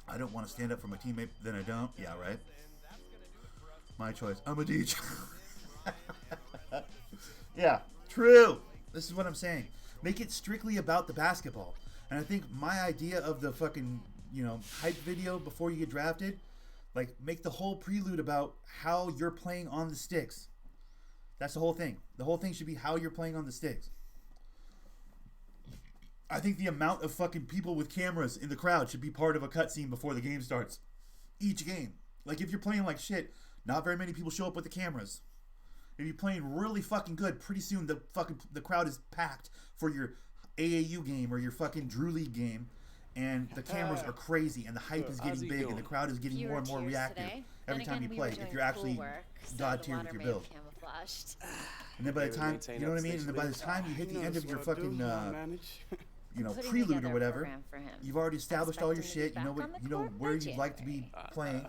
I don't want to stand up for my teammate, then I don't. Yeah, right? My choice. I'm a DJ. Yeah, true. This is what I'm saying. Make it strictly about the basketball. And I think my idea of the fucking, you know, hype video before you get drafted, like, make the whole prelude about how you're playing on the sticks. That's the whole thing. The whole thing should be how you're playing on the sticks. I think the amount of fucking people with cameras in the crowd should be part of a cutscene before the game starts. Each game. Like, if you're playing like shit, not very many people show up with the cameras. If you're playing really fucking good, pretty soon the crowd is packed for your AAU game or your fucking Drew League game, and the cameras are crazy, and the hype is getting big, and the crowd is getting more and more reactive every time you play. If you're actually god tier with your build. And then by the time, you know what I mean? And then by the time you hit the end of your fucking, you know, prelude or whatever, you've already established all your shit. You know where you'd like to be playing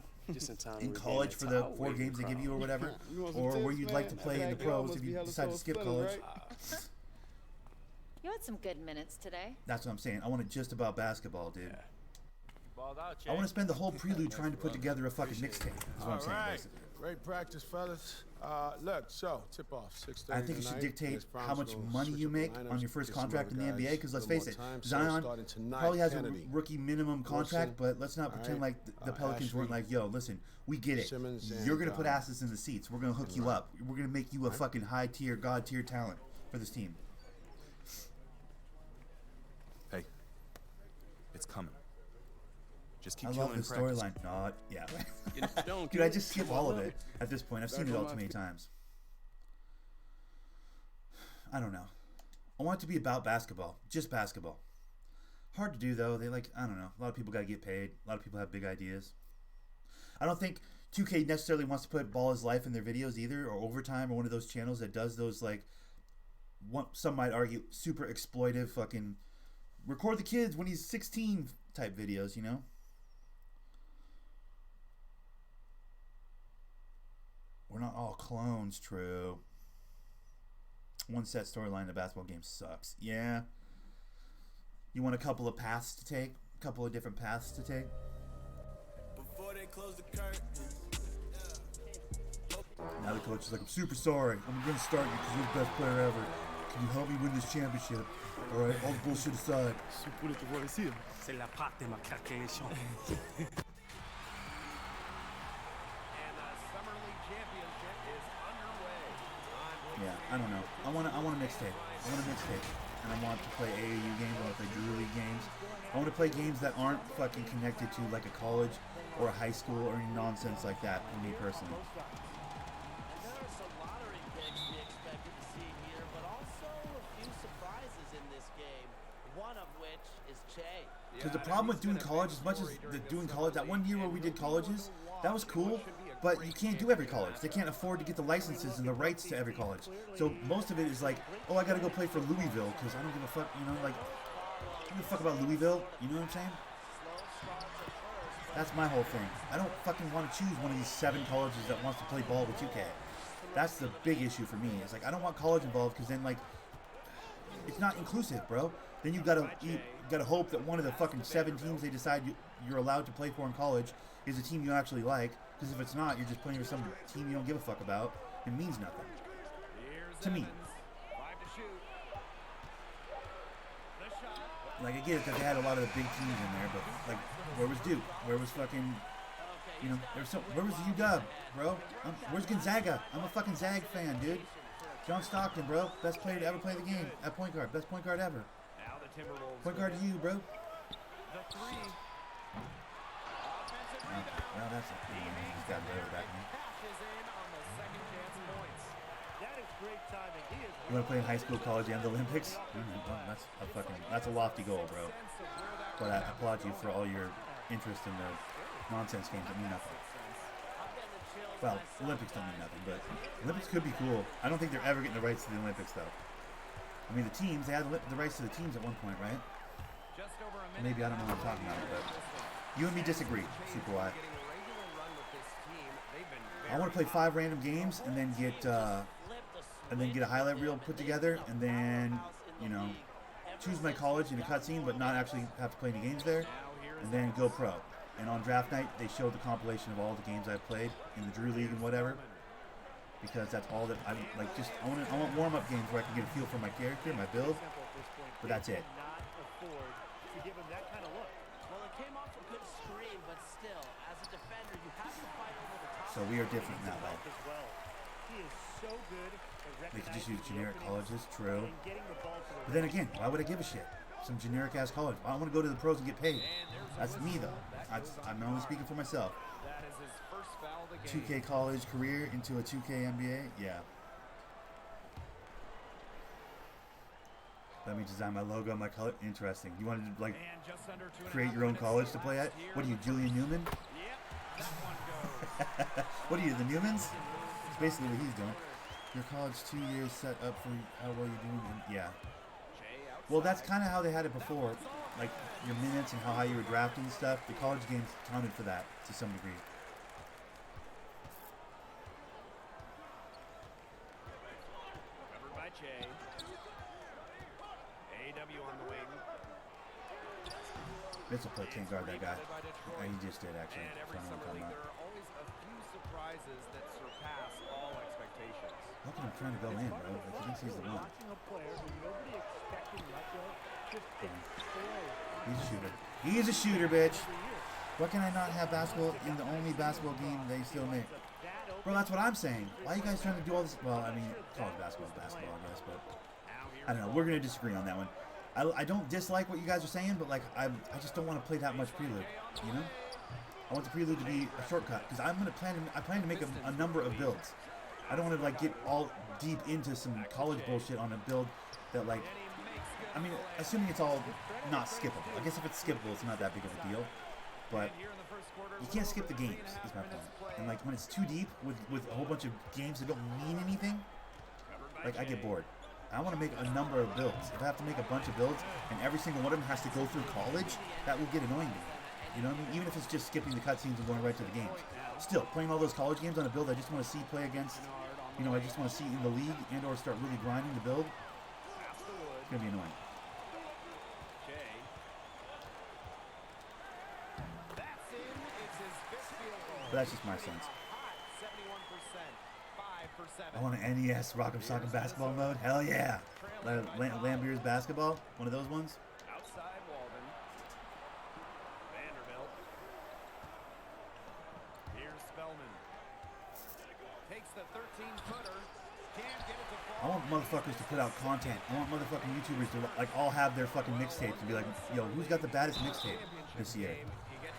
in college for the 4 games they give you or whatever, or where you'd like to play in the pros if you decide to skip college. You had some good minutes today. That's what I'm saying. I want it just about basketball, dude. I want to spend the whole prelude trying to put together a fucking mixtape. Is what I'm saying, basically. Great practice, fellas. Look, so tip off 6:30. I think it should dictate how much money you make on your first contract in the NBA. Because let's face it, Zion probably has a rookie minimum contract, but let's not pretend like the Pelicans weren't like, yo, listen, we get it. You're gonna put asses in the seats. We're gonna hook you up. We're gonna make you a fucking high tier, god tier talent for this team. Hey, it's coming. Just keep I killing love the storyline. Not, yeah. Dude, I just skip all of it at this point. I've seen it all too many times. I don't know. I want it to be about basketball. Just basketball. Hard to do, though. I don't know. A lot of people got to get paid. A lot of people have big ideas. I don't think 2K necessarily wants to put Ball is Life in their videos either, or Overtime, or one of those channels that does those, like, some might argue, super exploitive fucking record the kids when he's 16 type videos, you know? not all clones. True. One set storyline in a basketball game sucks. Yeah. You want a couple of paths to take? A couple of different paths to take? Before they close the curtain. Now the coach is like, I'm super sorry. I'm going to start you because you're the best player ever. Can you help me win this championship? All right, all the bullshit aside. C'est la part de ma création. And the Summer League Championship is underway. Yeah, I don't know. I want a mixtape. I want a mixtape. And I want to play AAU games. I want to play Drew League games. I want to play games that aren't fucking connected to like a college or a high school or any nonsense like that for me personally. Because the problem with doing college, as much as doing college, that one year where we did colleges, that was cool, but you can't do every college. They can't afford to get the licenses and the rights to every college. So most of it is like, oh, I gotta go play for Louisville, because I don't give a fuck, you know, like, I don't give a fuck about Louisville, you know what I'm saying? That's my whole thing. I don't fucking want to choose one of these 7 colleges that wants to play ball with 2K. That's the big issue for me. It's like, I don't want college involved, because then, like, it's not inclusive, bro. Then you gotta hope that one of the fucking 7 teams they decide you're allowed to play for in college is a team you actually like. Because if it's not, you're just playing for some team you don't give a fuck about. It means nothing. To me. Like, I get it that they had a lot of the big teams in there, but, like, where was Duke? Where was fucking, you know, where was UW, bro? Where's Gonzaga? I'm a fucking Zag fan, dude. John Stockton, bro. Best player to ever play the game at point guard. Best point guard ever. Point guard to you, bro. Well, that's a he's got better back me. You want to play in high school, college, and the Olympics? That's a lofty goal, bro. But I applaud you for all your interest in the nonsense games that mean nothing. Well, Olympics don't mean nothing, but Olympics could be cool. I don't think they're ever getting the rights to the Olympics, though. I mean, the teams, they had the rights to the teams at one point, right? Maybe I don't know what I'm talking about, but you and me disagree, Super Y. I want to play 5 random games and then get a highlight reel put together, and then, you know, choose my college in a cutscene, but not actually have to play any games there, and then go pro. And on draft night, they showed the compilation of all the games I've played in the Drew League and whatever, because that's all that I like. I want warm-up games where I can get a feel for my character, my build, but that's it. So we are different now, though. They can just use generic colleges, true. But then again, why would I give a shit? Some generic-ass college. I want to go to the pros and get paid. That's me, though. I'm only speaking for myself. 2K college career into a 2K NBA? Yeah. Let me design my logo, my color. Interesting. You wanted to, like, create your own college to play at? What are you, Julian Newman? What are you, the Newmans? That's basically what he's doing. Your college 2 years set up for how well you're doing. Yeah. Well, that's kind of how they had it before. Like, your minutes and how high you were drafting and stuff. The college games counted for that to some degree. Covered by Che. AW on the wing. Mitchell can't guard that guy. Yeah, he just did, actually. And every summer league, there are always a few surprises that surpass all expectations. How come I'm trying to go in, bro? Like, he thinks he's the one. He's a shooter. He's a shooter, bitch. Why can I not have basketball in the only basketball game they still make? Bro, that's what I'm saying. Why are you guys trying to do all this? Well, I mean, college basketball is basketball, I guess, but I don't know. We're going to disagree on that one. I don't dislike what you guys are saying, but, like, I just don't want to play that much Prelude, you know? I want the Prelude to be a shortcut, because I plan to make a number of builds. I don't want to, like, get all deep into some college bullshit on a build that, like, I mean, assuming it's all not skippable. I guess if it's skippable, it's not that big of a deal. But you can't skip the games, is my point. And, like, when it's too deep with a whole bunch of games that don't mean anything, like, I get bored. I want to make a number of builds. If I have to make a bunch of builds and every single one of them has to go through college, that will get annoying to me. You know what I mean? Even if it's just skipping the cutscenes and going right to the games. Still, playing all those college games on a build I just want to see play against, you know, I just want to see in the league and or start really grinding the build. It's going to be annoying. But that's just my sense. I want an NES Rock'em Sock'em basketball mode. Hell yeah! Lambier's basketball, one of those ones. Outside Walden. Vanderbilt. Here's Spellman. Takes the 13-footer. Can't get it to fall. I want motherfuckers to put out content. I want motherfucking YouTubers to like all have their fucking mixtapes and be like, yo, who's got the baddest mixtape this year?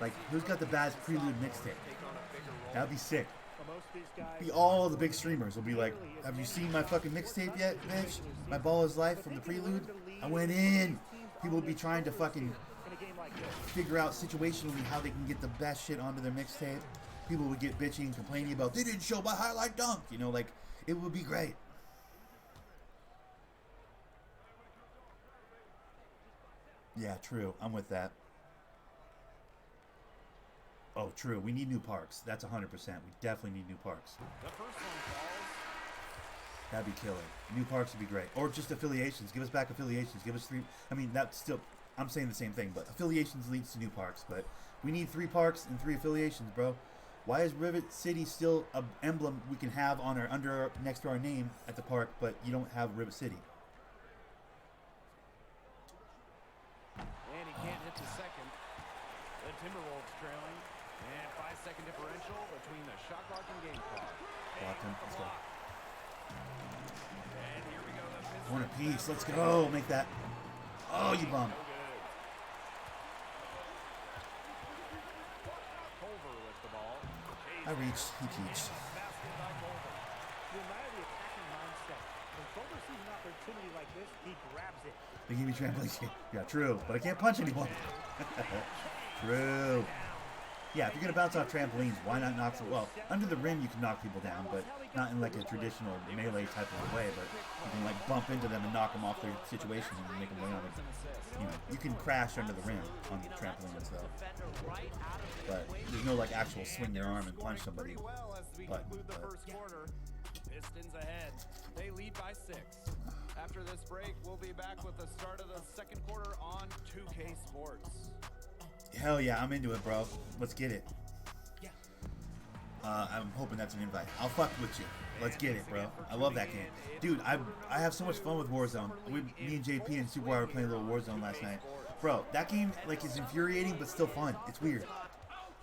Like, who's got the baddest prelude mixtape? That'd be sick. Be all the big streamers will be like, have you seen my fucking mixtape yet, bitch? My Ball is Life from the prelude? I went in. People will be trying to fucking figure out situationally how they can get the best shit onto their mixtape. People would get bitching and complaining about, they didn't show my highlight dunk. You know, like, it would be great. Yeah, true. I'm with that. Oh, true. We need new parks. That's 100%. We definitely need new parks. The first one falls. That'd be killer. New parks would be great. Or just affiliations. Give us back affiliations. Give us 3. I mean, that's still... I'm saying the same thing, but affiliations leads to new parks. But we need 3 parks and 3 affiliations, bro. Why is Rivet City still an emblem we can have on our next to our name at the park, but you don't have Rivet City? And he can't hit the second. The Timberwolves trailing. And 5-second differential between the shot clock and game clock. Blocked him. Let's go. And here we go. One apiece. Let's go. Make that. Oh, you bum. Culver with the ball. I reached. He teached. You admire the attacking mindset. When Culver sees an opportunity like this, he grabs it. They give me trampoline. Yeah, true. But I can't punch anyone. True. Yeah, if you're going to bounce off trampolines, why not knock some... Well, under the rim you can knock people down, but not in like a traditional melee type of a way, but you can like bump into them and knock them off their situation and make them land on it. You know, you can crash under the rim on the trampoline and stuff. But there's no like actual swing your arm and punch somebody. But Pistons ahead. They lead by 6. After this break, we'll be back with the start of the second quarter on 2K Sports. Hell yeah, I'm into it, bro. Let's get it. I'm hoping that's an invite. I'll fuck with you. Let's get it, bro. I love that game. Dude, I have so much fun with Warzone. Me and JP and Superwire were playing a little Warzone last night. Bro, that game like is infuriating but still fun. It's weird.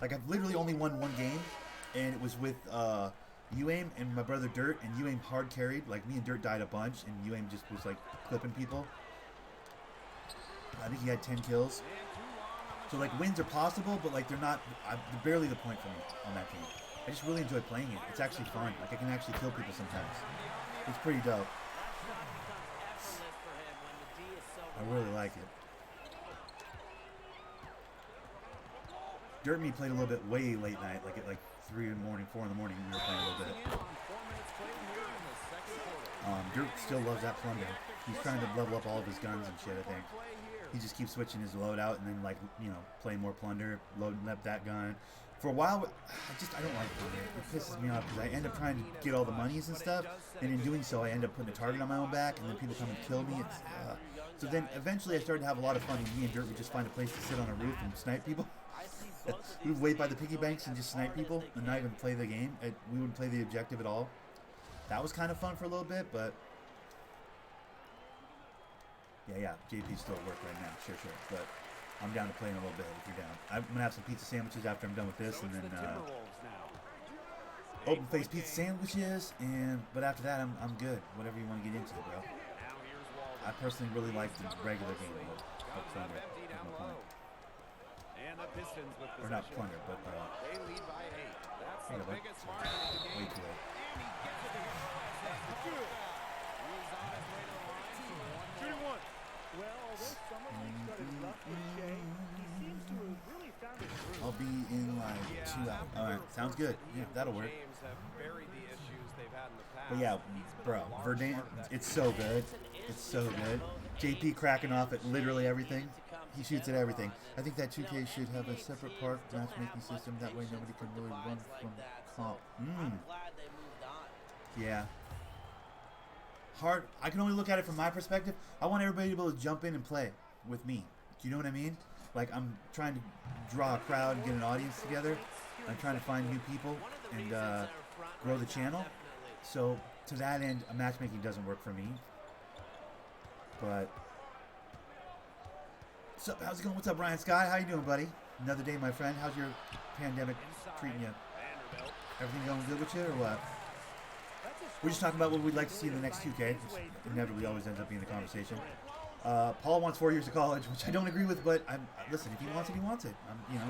Like I've literally only won 1 game, and it was with UAIM and my brother Dirt, and UAIM hard carried. Like me and Dirt died a bunch, and UAIM just was like clipping people. I think he had 10 kills. So like wins are possible, but like they're barely the point for me on that game. I just really enjoy playing it. It's actually fun. Like I can actually kill people sometimes. It's pretty dope. I really like it. Dirt and me played a little bit way late night, like at like 3 in the morning, 4 in the morning. We were playing a little bit. Dirt still loves that plunder. He's trying to level up all of his guns and shit, I think. He just keeps switching his loadout and then like, you know, playing more plunder, loading up that gun. For a while, I don't like plunder. It pisses me off because I end up trying to get all the monies and stuff, and in doing so, I end up putting a target on my own back, and then people come and kill me. So then eventually I started to have a lot of fun, and me and Dirt would just find a place to sit on a roof and snipe people. We would wait by the piggy banks and just snipe people and not even play the game. We wouldn't play the objective at all. That was kind of fun for a little bit, but yeah, JP's still at work right now, sure. But I'm down to play in a little bit if you're down. I'm gonna have some pizza sandwiches after I'm done with this, and then open face pizza sandwiches, but after that I'm good. Whatever you want to get into, bro. I personally really like the regular game mode of Thunder. There's no point. Or not Plunder, but they lead by 8. That's the biggest mark of the game. Way too late. And he gets it to his He's on his way to the line for 1 more. Well, although summer league started rough with Shea, he seems to have really found his groove. I'll be in like 2 hours. Alright, sounds good. Yeah, that'll work. But yeah, bro, Verdant, it's so good. It's so good. JP cracking off at literally everything. He shoots at everything. I think that 2K should have a separate park matchmaking system. That way nobody can really run from comp. Yeah. Hard. I can only look at it from my perspective. I want everybody to be able to jump in and play with me. Do you know what I mean? Like, I'm trying to draw a crowd and get an audience together. I'm trying to find new people and grow the channel. So, to that end, matchmaking doesn't work for me. But, how's it going? What's up, Ryan Scott? How you doing, buddy? Another day, my friend. How's your pandemic treating you? Everything going good with you, or what? We're just talking about what we'd like to see in the next 2K, which inevitably always ends up being the conversation. Paul wants 4 years of college, which I don't agree with, but listen, if he wants it, he wants it. You know.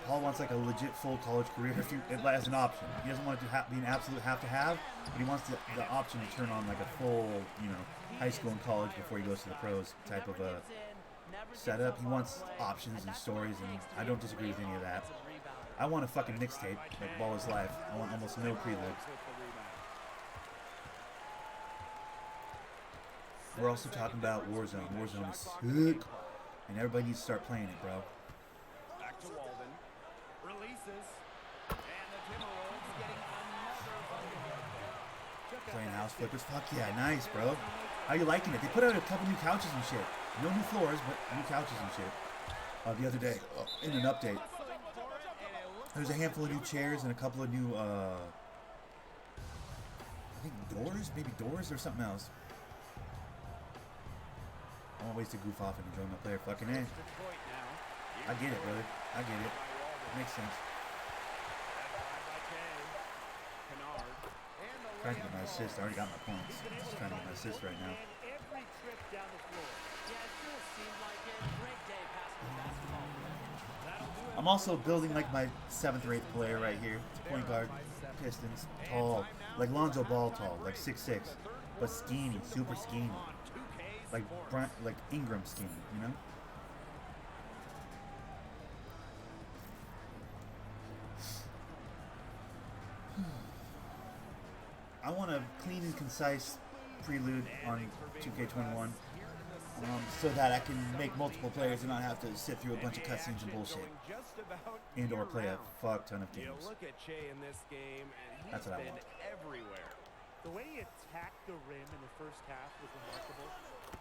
Paul wants like a legit full college career as an option. He doesn't want it to be an absolute have-to-have, but he wants the option to turn on like a full, you know, high school and college before he goes to the pros type of a setup. He wants options and stories, and I don't disagree with any of that. I want a fucking mixtape, like Ball is Life. I want almost no prelude. We're also talking about Warzone. Warzone is sick, and everybody needs to start playing it, bro. Back to Walden. Releases. And the Timberwolves getting another. Playing house flippers. Fuck yeah, nice, bro. How you liking it? They put out a couple new couches and shit. No new floors, but new couches and shit. The other day, in an update. There's a handful of new chairs and a couple of new, I think doors? Maybe doors or something else. I want ways to goof off and enjoy my player. Fucking A. I get it, brother. I get it. Makes sense. Trying to get my assist. I already got my points. I'm just trying to get my assist right now. I'm also building like my 7th or 8th player right here. It's a point guard, Pistons, tall, like Lonzo Ball tall, like 6'6", but skinny, super skinny, like Ingram skinny, you know. I want a clean and concise prelude on 2K21. So that I can make multiple players and not have to sit through a bunch of cutscenes and bullshit, and or play a fuck ton of games. Look at Che in this game, and that's what I want. Everywhere. The way he attacked the rim in the first half was remarkable.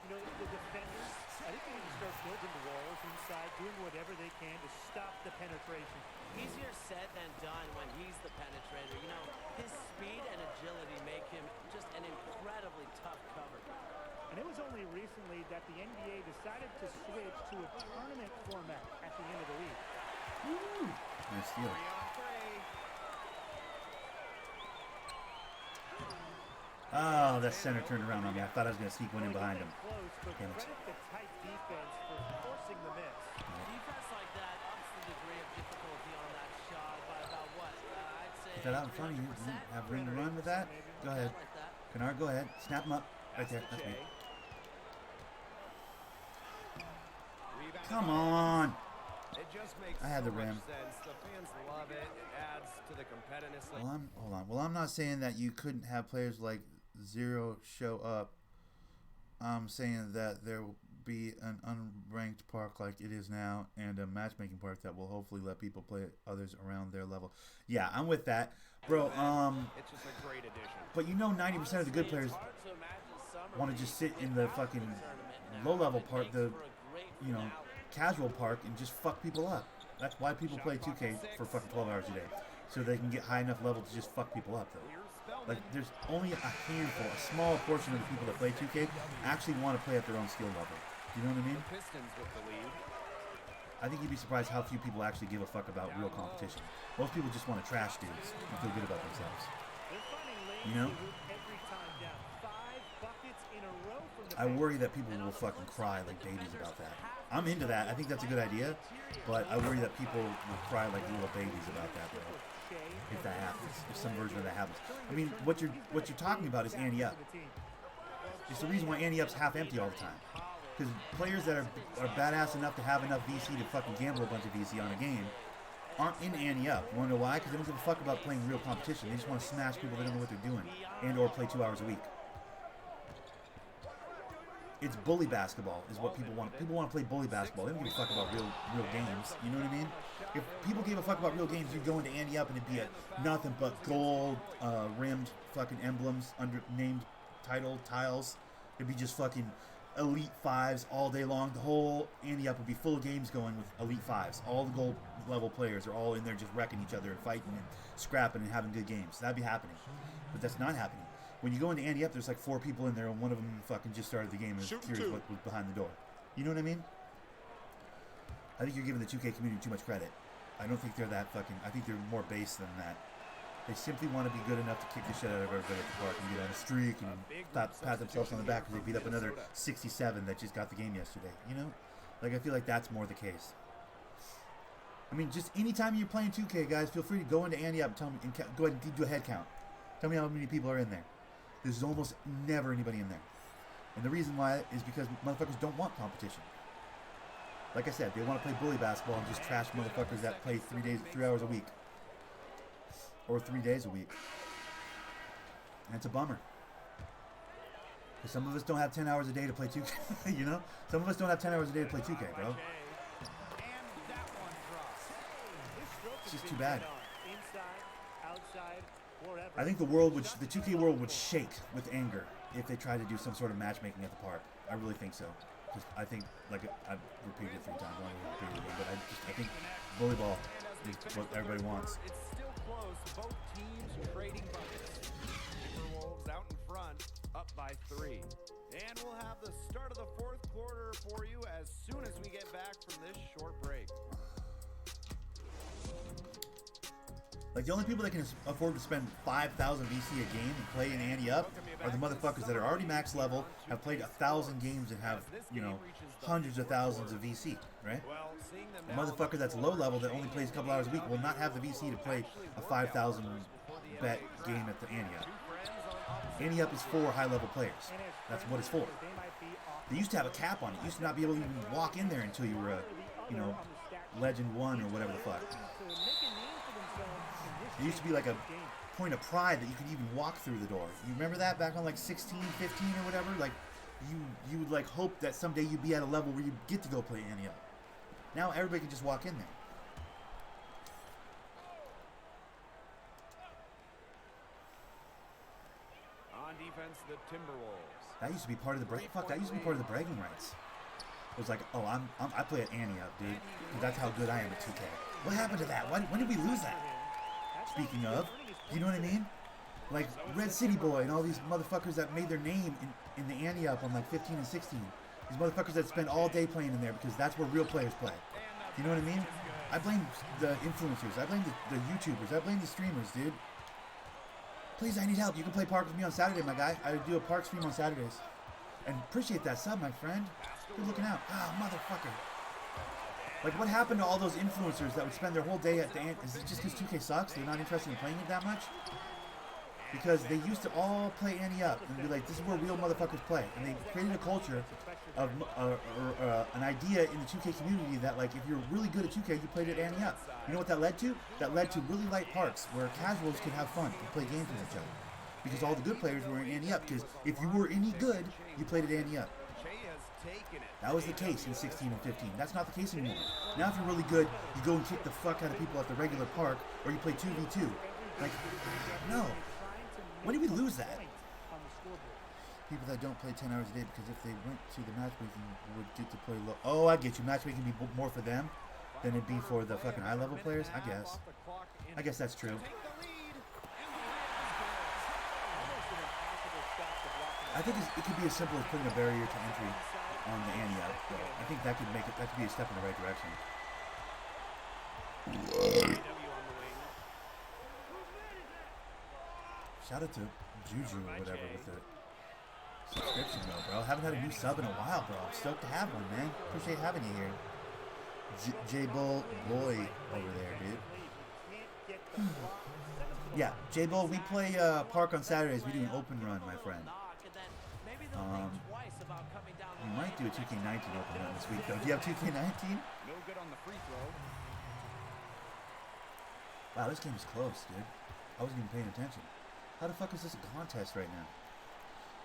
You know, the defenders, I think they need to start building the walls inside, doing whatever they can to stop the penetration. Easier said than done when he's the penetrator. You know, his speed and agility make him just an incredibly tough cover. And it was only recently that the NBA decided to switch to a tournament format at the end of the league. Woo! Nice steal. Oh, that center turned around on me. I thought I was going to sneak one in behind him. Damn it. Put that out in front of you. You have room to run with that? Go ahead. Kennard, go ahead. Snap him up. Right there. That's me. Come on. I had the rim. The fans love it. It adds to the competitiveness. Hold on. Well, I'm not saying that you couldn't have players like Zero show up. I'm saying that there will be an unranked park like it is now, and a matchmaking park that will hopefully let people play others around their level. Yeah, I'm with that, bro. It's just a great addition. But you know, 90% of the good players want to just sit in the fucking low-level part, the casual park, and just fuck people up. That's why people play 2K for fucking 12 hours a day, so they can get high enough level to just fuck people up, though. Like, there's only a handful, a small portion of the people that play 2K actually want to play at their own skill level. You know what I mean? Pistons with the lead. I think you'd be surprised how few people actually give a fuck about real competition. Most people just want to trash dudes and feel good about themselves. You know? I worry that people will fucking cry like babies about that. I'm into that. I think that's a good idea, but I worry that people will cry like little babies about that, bro. If that happens, if some version of that happens. I mean, what you're talking about is ante up. It's the reason why ante up's half empty all the time. Because players that are badass enough to have enough VC to fucking gamble a bunch of VC on a game aren't in ante up. You wanna know why? Because they don't give a fuck about playing real competition. They just want to smash people that don't know what they're doing and or play 2 hours a week. it's bully basketball is what people want. People want to play bully basketball. They don't give a fuck about real games. You know what I mean? If people gave a fuck about real games, you'd go into Ante Up and it'd be nothing but gold rimmed fucking emblems under named tiles. It'd be just fucking Elite 5s all day long. The whole Ante Up would be full of games going with Elite 5s. All the gold level players are all in there just wrecking each other and fighting and scrapping and having good games. That'd be happening. But that's not happening. When you go into Ante Up, there's like 4 people in there, and one of them fucking just started the game and was curious what was behind the door. You know what I mean? I think you're giving the 2K community too much credit. I don't think they're that fucking... I think they're more base than that. They simply want to be good enough to kick the shit out of everybody at the park and get on a streak and pat themselves on the back because they beat up another 67 that just got the game yesterday. You know? Like, I feel like that's more the case. I mean, just anytime you're playing 2K, guys, feel free to go into Ante Up and tell me, and go ahead and do a head count. Tell me how many people are in there. There's almost never anybody in there. And the reason why is because motherfuckers don't want competition. Like I said, they want to play bully basketball and just trash motherfuckers that play 3 hours a week. Or 3 days a week. And it's a bummer. Because some of us don't have 10 hours a day to play 2K. You know? Some of us don't have 10 hours a day to play 2K, bro. It's just too bad. I think the 2K world would shake with anger if they tried to do some sort of matchmaking at the park. I really think so. Because I think, like I've repeated it 3 times, but I think volleyball is what everybody wants. It's still close. Both teams trading buckets. Timberwolves out in front, up by 3. And we'll have the start of the 4th quarter for you as soon as we get back from this short break. Like, the only people that can afford to spend 5,000 VC a game and play in Ante Up are the motherfuckers that are already max level, have played 1,000 games and have, you know, hundreds of thousands of VC, right? The motherfucker that's low level that only plays a couple hours a week will not have the VC to play a 5,000 bet game at the Ante Up. Ante Up is for high level players. That's what it's for. They used to have a cap on it. You used to not be able to even walk in there until you were a, you know, Legend 1 or whatever the fuck. It used to be like a point of pride that you could even walk through the door. You remember that back on like 16, 15 or whatever? Like, you would like hope that someday you'd be at a level where you'd get to go play Ante Up. Now everybody can just walk in there. On defense, the Timberwolves. That used to be part of the that used to be part of the bragging rights. It was like, oh, I play at Ante Up, dude. That's how good I am at 2K. What happened to that? When did we lose that? Speaking of, you know what I mean? Like Red City Boy and all these motherfuckers that made their name in the Ante Up on like 15 and 16. These motherfuckers that spend all day playing in there because that's where real players play. You know what I mean? I blame the influencers. I blame the YouTubers. I blame the streamers, dude. Please, I need help. You can play Park with me on Saturday, my guy. I do a Park stream on Saturdays. And appreciate that sub, my friend. Good looking out. Ah, motherfucker. Like, what happened to all those influencers that would spend their whole day at the Ante? Is it just because 2K sucks? They're not interested in playing it that much? Because they used to all play Ante Up and be like, this is where real motherfuckers play. And they created a culture of, an idea in the 2K community that, like, if you're really good at 2K, you played at Ante Up. You know what that led to? That led to really light parks where casuals could have fun and play games with each other. Because all the good players were in Ante Up. Because if you were any good, you played at Ante Up. That was the case in 16 and 15. That's not the case anymore. Now if you're really good, you go and kick the fuck out of people at the regular park, or you play 2v2. Like, no. When did we lose that? People that don't play 10 hours a day because if they went to the matchmaking would get to play low. Oh, I get you. Matchmaking would be more for them than it'd be for the fucking high level players. I guess. I guess that's true. I think it could be as simple as putting a barrier to entry on the Ante Up. I think that could make it. That could be a step in the right direction. Shout out to Juju or whatever with the subscription though, bro. Haven't had a new sub in a while, bro. I'm stoked to have one, man. Appreciate having you here. J-Bull boy over there, dude. Yeah, J-Bull, we play Park on Saturdays. We do an open run, my friend. We might do a 2K19 open run this week, though. Do you have 2K19? No good on the free throw. Wow, this game is close, dude. I wasn't even paying attention. How the fuck is this a contest right now?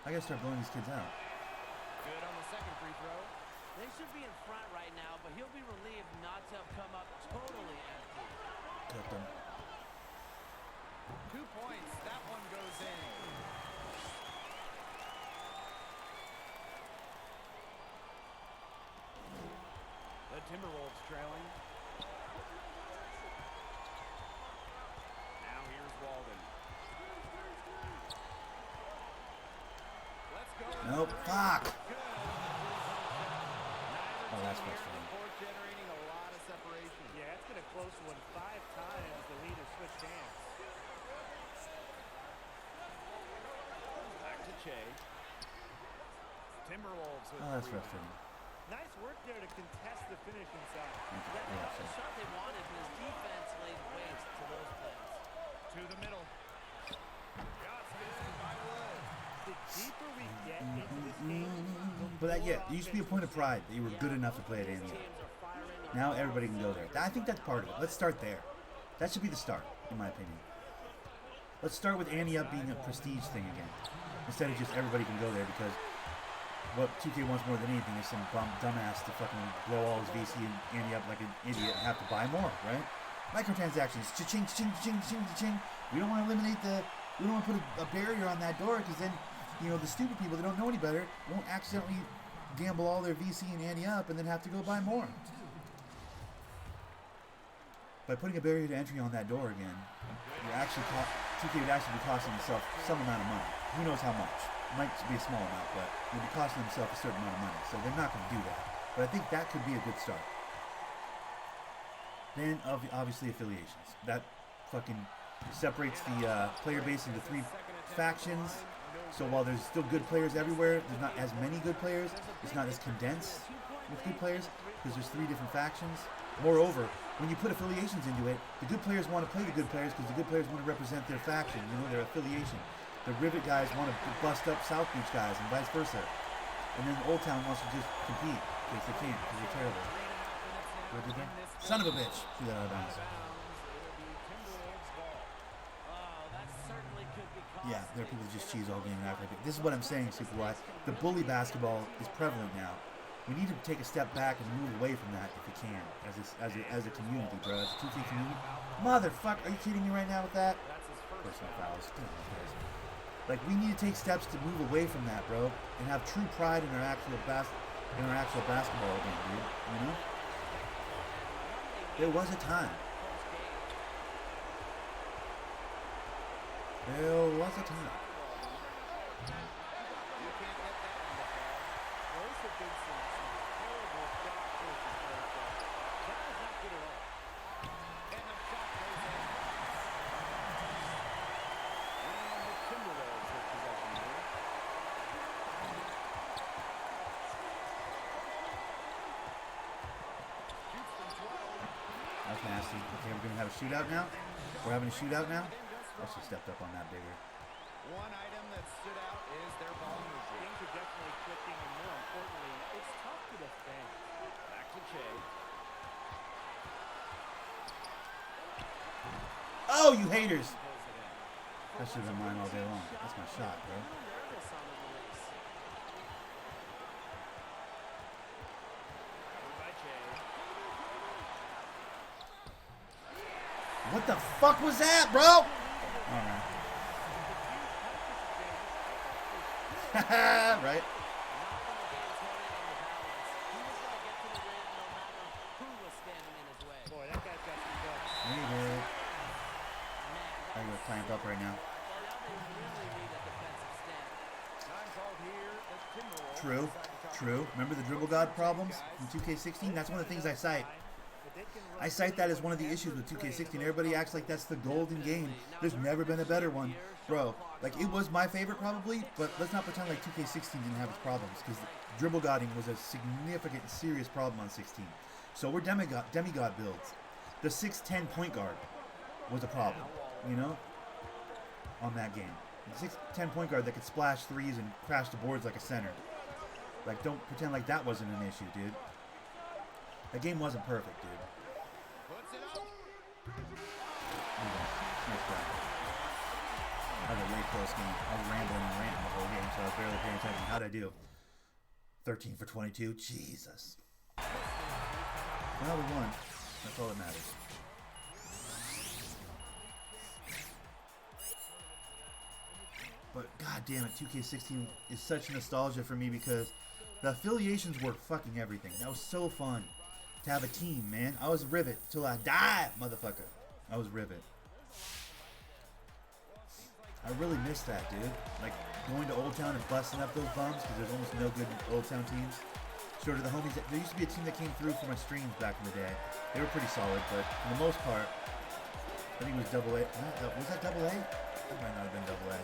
I gotta start blowing these kids out. Good on the free throw. They should be in front right now, but he'll be relieved not to have come up totally empty. Got them. 2 points. That one goes in. The Timberwolves trailing. Now here's Walden. Let's go. Nope. Fuck. Oh, that's frustrating. Generating a lot of separation. Yeah, it's been a close one 5 times. The lead has switched hands. Back to Che. Timberwolves with Oh, that's frustrating. Nice work there to contest the finish inside. Yeah, they got the shot they wanted, and his defense laid waste to those plays. To the middle. Got spin by Wood. The deeper we get into this game, But that, yeah, it used to be a point of pride that you were good enough to play at Antioch. Now everybody can go there. I think that's part of it. Let's start there. That should be the start, in my opinion. Let's start with Antioch being a prestige thing again, instead of just everybody can go there, because what 2K wants more than anything is some dumbass to fucking blow all his VC and Antioch like an idiot and have to buy more, right? Microtransactions, cha-ching, cha-ching, cha-ching, cha-ching, cha-ching. We don't want to we don't want to put a barrier on that door, because then, you know, the stupid people that don't know any better won't accidentally gamble all their VC and ante up and then have to go buy more. By putting a barrier to entry on that door again, you're actually 2K would actually be costing itself some amount of money. Who knows how much? It might be a small amount, but you'll be costing themselves a certain amount of money. So they're not going to do that. But I think that could be a good start. Then, obviously, affiliations. That fucking separates the player base into 3 factions. So while there's still good players everywhere, there's not as many good players. It's not as condensed with good players because there's 3 different factions. Moreover, when you put affiliations into it, the good players want to play the good players because the good players want to represent their faction, you know, their affiliation. The Rivet guys want to bust up South Beach guys and vice versa. And then Old Town wants to just compete because they can't, because they're terrible. What did they? Son of a bitch! See that out of bounds. Yeah, there are people that just cheese all game and act like it. This is what I'm saying, Super Y. The bully basketball is prevalent now. We need to take a step back and move away from that if we can, as a community, bro. As a 2K community. Motherfucker, are you kidding me right now with that? Personal fouls. Like, we need to take steps to move away from that, bro, and have true pride in our actual basketball game, dude. You know? There was a time. There was a time. That's nasty. Okay, we're going to have a shootout now? We're having a shootout now? I should have stepped up on that bigger. One item that stood out is their ball movement. Things are definitely clicking, and more importantly, it's tough to defend. Back to Che. Oh, you haters! That should have been mine all day long. That's my shot, bro. What the fuck was that, bro? Alright. Right? Boy, that guy's got some guts. Hey, dude. I'm going to clamp up right now. True. True. Remember the dribble god problems from 2K16? That's one of the things I cite. I cite that as one of the issues with 2K16. Everybody acts like that's the golden game. There's never been a better one. Bro, like, it was my favorite probably, but let's not pretend like 2K16 didn't have its problems, because dribble godding was a significant, serious problem on 16. So we're demigod builds. The 6'10 point guard was a problem, you know, on that game. The 6'10 point guard that could splash threes and crash the boards like a center. Like, don't pretend like that wasn't an issue, dude. That game wasn't perfect, dude. That was a way close game. I was rambling and ranting the whole game, so I was barely paying attention. How'd I do? 13 for 22. Jesus. Well, we won. That's all that matters. But god damn it, 2K16 is such nostalgia for me because the affiliations were fucking everything. That was so fun to have a team, man. I was Rivet till I die, motherfucker. I was Rivet. I really miss that, dude. Like going to Old Town and busting up those bums because there's almost no good Old Town teams. Short of the homies. There used to be a team that came through for my streams back in the day. They were pretty solid, but for the most part, I think it was double A. Was that double A? That might not have been double A.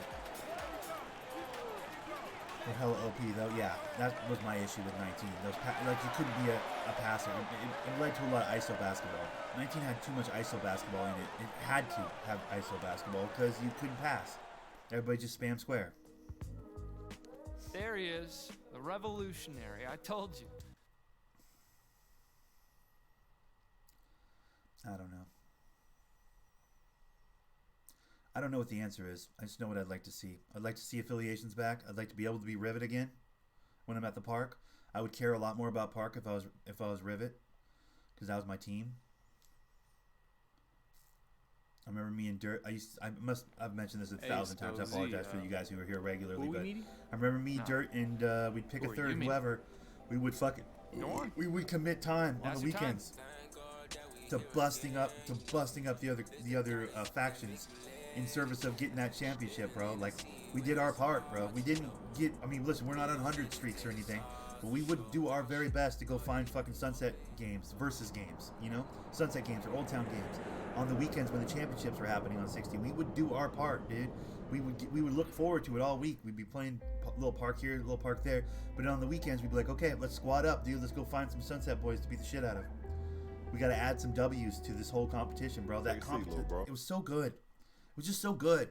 Or hella OP though. Yeah, that was my issue with 19. Those like you couldn't be a passer. It led to a lot of ISO basketball. 19 had too much ISO basketball in it. It had to have ISO basketball because you couldn't pass. Everybody just spam square. There he is, the revolutionary. I told you. I don't know. I don't know what the answer is. I just know what I'd like to see. I'd like to see affiliations back. I'd like to be able to be Rivet again when I'm at the park. I would care a lot more about park if I was Rivet because that was my team. I remember me and Dirt. I've mentioned this 1,000 times. I apologize for you guys who are here regularly, but I remember me, Dirt, and we'd pick a third, whoever. We would fucking. We would commit time on the weekends to busting up the other factions in service of getting that championship, bro. Like we did our part, bro. We didn't get. I mean, listen, we're not on 100 streaks or anything. But we would do our very best to go find fucking Sunset games, versus games, you know? Sunset games or Old Town games. On the weekends when the championships were happening on 60, we would do our part, dude. We would look forward to it all week. We'd be playing a little park here, a little park there. But on the weekends, we'd be like, okay, let's squad up, dude. Let's go find some Sunset boys to beat the shit out of. We got to add some W's to this whole competition, bro. That competition, it was so good. It was just so good.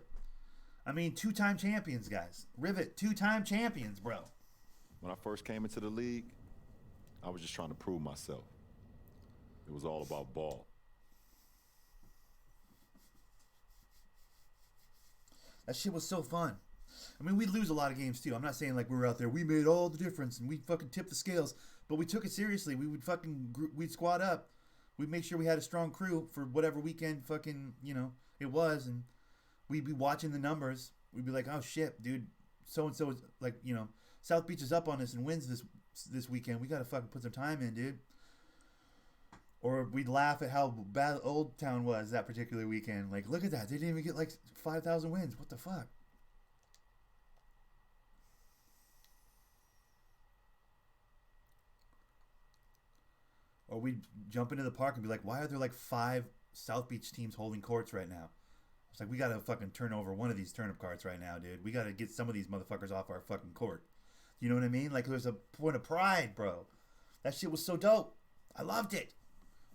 I mean, 2-time champions, guys. Rivet, 2-time champions, bro. When I first came into the league, I was just trying to prove myself. It was all about ball. That shit was so fun. I mean, we'd lose a lot of games too. I'm not saying like we were out there, we made all the difference and we fucking tipped the scales, but we took it seriously. We'd squad up. We'd make sure we had a strong crew for whatever weekend fucking, you know, it was, and we'd be watching the numbers. We'd be like, oh shit, dude, so-and-so is like, you know, South Beach is up on us and wins this weekend. We gotta fucking put some time in, dude. Or we'd laugh at how bad Old Town was that particular weekend. Like, look at that. They didn't even get like 5,000 wins. What the fuck? Or we'd jump into the park and be like, why are there like 5 South Beach teams holding courts right now? It's like, we gotta fucking turn over one of these turnip carts right now, dude. We gotta get some of these motherfuckers off our fucking court. You know what I mean? Like, there's a point of pride, bro. That shit was so dope. I loved it.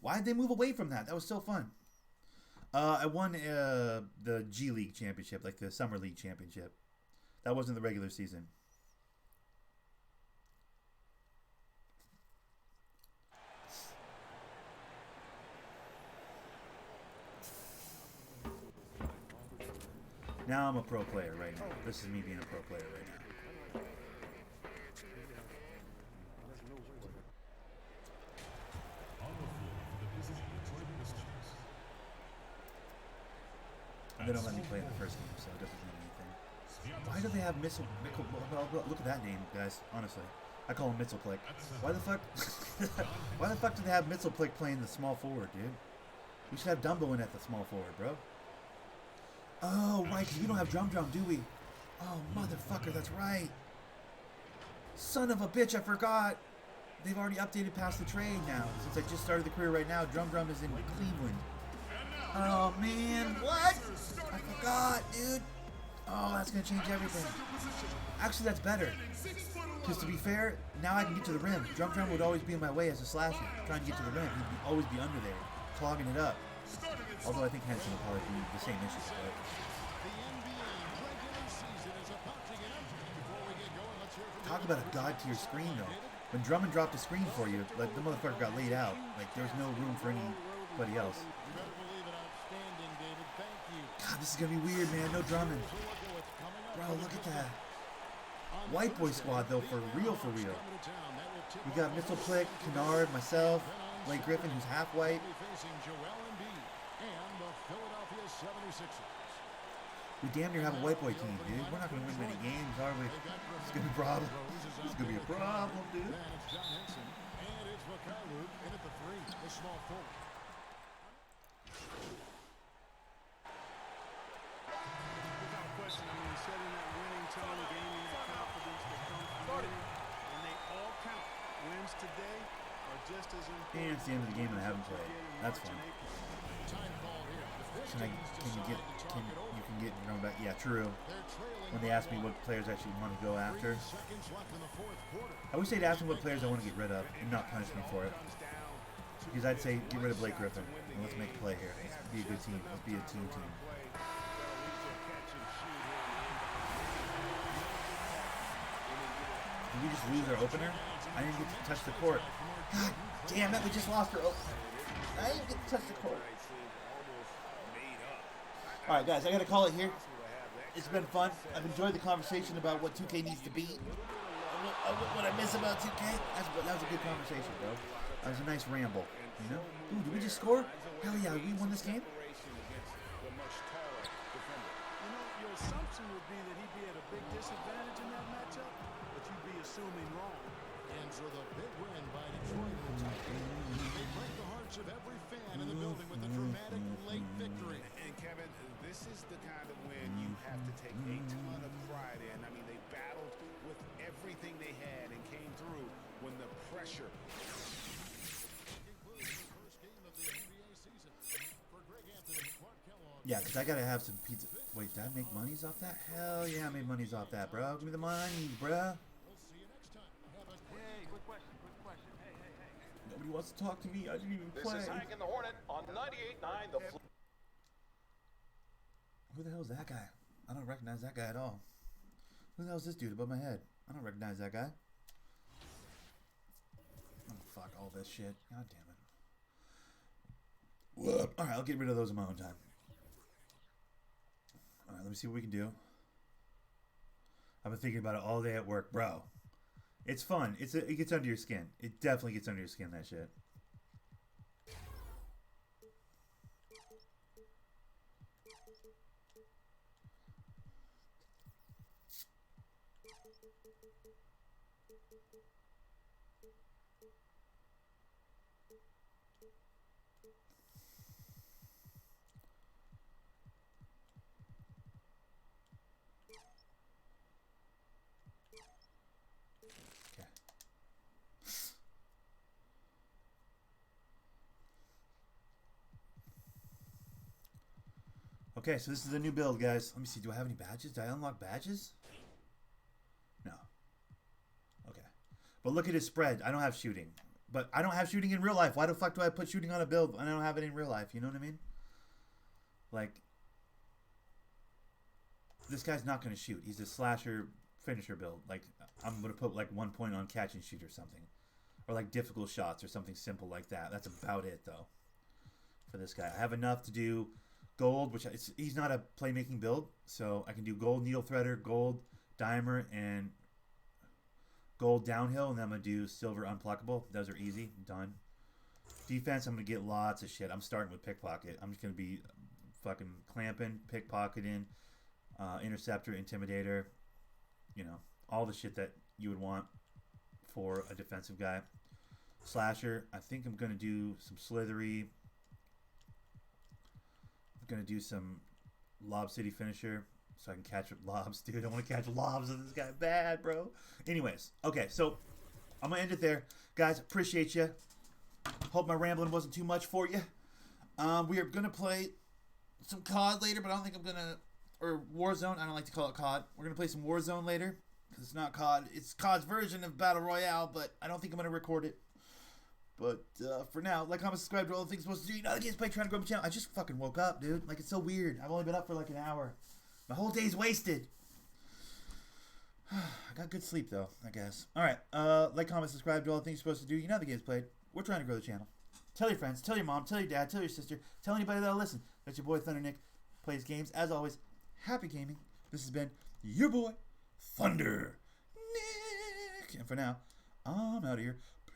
Why did they move away from that? That was so fun. I won the G League championship, like the Summer League championship. That wasn't the regular season. Now I'm a pro player right now. This is me being a pro player right now. They don't let me play in the first game, so it doesn't mean anything. Why do they have Missile? Look at that name, guys. Honestly, I call him Mitzelplick. Why the fuck? Why the fuck do they have Mitzelplick playing the small forward, dude? We should have Dumbo in at the small forward, bro. Oh, right, because we don't have Drum, do we? Oh, motherfucker, that's right. Son of a bitch, I forgot. They've already updated past the trade now. Since I just started the career right now, Drum is in Cleveland. Oh, man, what? I forgot, dude. Oh, that's going to change everything. Actually, that's better. Because to be fair, now I can get to the rim. Drum would always be in my way as a slasher, trying to get to the rim. He'd always be under there, clogging it up. Although I think Henson will probably be the same issue. Talk about a god-tier screen, though. When Drummond dropped a screen for you, like, the motherfucker got laid out. Like, there's no room for anybody else. God, this is gonna be weird, man. No Drummond. Bro, look at that. White boy squad, though, for real, for real. We got Missile Plick, Kennard, myself, Blake Griffin, who's half white. We damn near have a white boy team, dude. We're not going to win many games, are we? It's going to be a problem. It's going to be a problem, dude. And it's the end of the game and I haven't played. That's fun. You can get your own back. Yeah, true. When they ask me what players I actually want to go after, I wish they'd ask me what players I want to get rid of and not punish me for it. Because I'd say get rid of Blake Griffin and let's make a play here. Let's be a good team. Let's be a team. Did we just lose our opener? I didn't get to touch the court. God damn it, we just lost our opener. I didn't get to touch the court. Alright guys, I gotta call it here. It's been fun. I've enjoyed the conversation about what 2K needs to be. What I miss about 2K. That was a good conversation, bro. That was a nice ramble. You know? Ooh, did we just score? Hell yeah, we won this game? Your assumption would be that he'd be at a big disadvantage in that matchup, but you'd be assuming wrong. And so the big win by Detroit in the tight game. They break the hearts of every fan in the building with a dramatic late victory. And Kevin, this is the kind of win you have to take a ton of pride in. I mean, they battled with everything they had and came through when the pressure. Yeah, because I gotta have some pizza. Wait, did I make monies off that? Hell yeah, I made monies off that, bro. Give me the money, bro. Hey, quick question. Hey. Nobody wants to talk to me. I didn't even play. This is Hank and the Hornet on 98.9 The Who the hell is that guy? I don't recognize that guy at all. Who the hell is this dude above my head? I don't recognize that guy. Oh, fuck all this shit. God damn it. Whoop. Alright, I'll get rid of those in my own time. Alright, let me see what we can do. I've been thinking about it all day at work, bro. It's fun. It gets under your skin. It definitely gets under your skin, that shit. Okay, so this is the new build, guys. Let me see. Do I have any badges? Did I unlock badges? No. Okay. But look at his spread. I don't have shooting. But I don't have shooting in real life. Why the fuck do I put shooting on a build when I don't have it in real life? You know what I mean? Like, this guy's not going to shoot. He's a slasher finisher build. Like, I'm going to put, like, 1 point on catch and shoot or something. Or, like, difficult shots or something simple like that. That's about it, though, for this guy. I have enough to do gold, which he's not a playmaking build, so I can do gold needle threader, gold dimer, and gold downhill, and then I'm going to do silver unpluckable. Those are easy. Done. Defense, I'm going to get lots of shit. I'm starting with pickpocket. I'm just going to be fucking clamping, pickpocketing, interceptor, intimidator, you know, all the shit that you would want for a defensive guy. Slasher, I think I'm going to do some slithery. Gonna do some lob city finisher so I can catch lobs, dude. I want to catch lobs of this guy bad, bro. Anyways, okay, so I'm gonna end it there, guys. Appreciate you. Hope my rambling wasn't too much for you. We are gonna play some COD later, but I don't think I'm gonna, or Warzone. I don't like to call it COD. We're gonna play some Warzone later because it's not COD. It's COD's version of Battle Royale, but I don't think I'm gonna record it. But for now, like, comment, subscribe to all the things you're supposed to do. You know, the game's trying to grow my channel. I just fucking woke up, dude. Like, it's so weird. I've only been up for like an hour. My whole day's wasted. I got good sleep, though, I guess. All right. Like, comment, subscribe to all the things you're supposed to do. You know the game's played. We're trying to grow the channel. Tell your friends. Tell your mom. Tell your dad. Tell your sister. Tell anybody that'll listen. That's your boy, Thundernick. Plays games. As always, happy gaming. This has been your boy, Thunder. And for now, I'm out of here.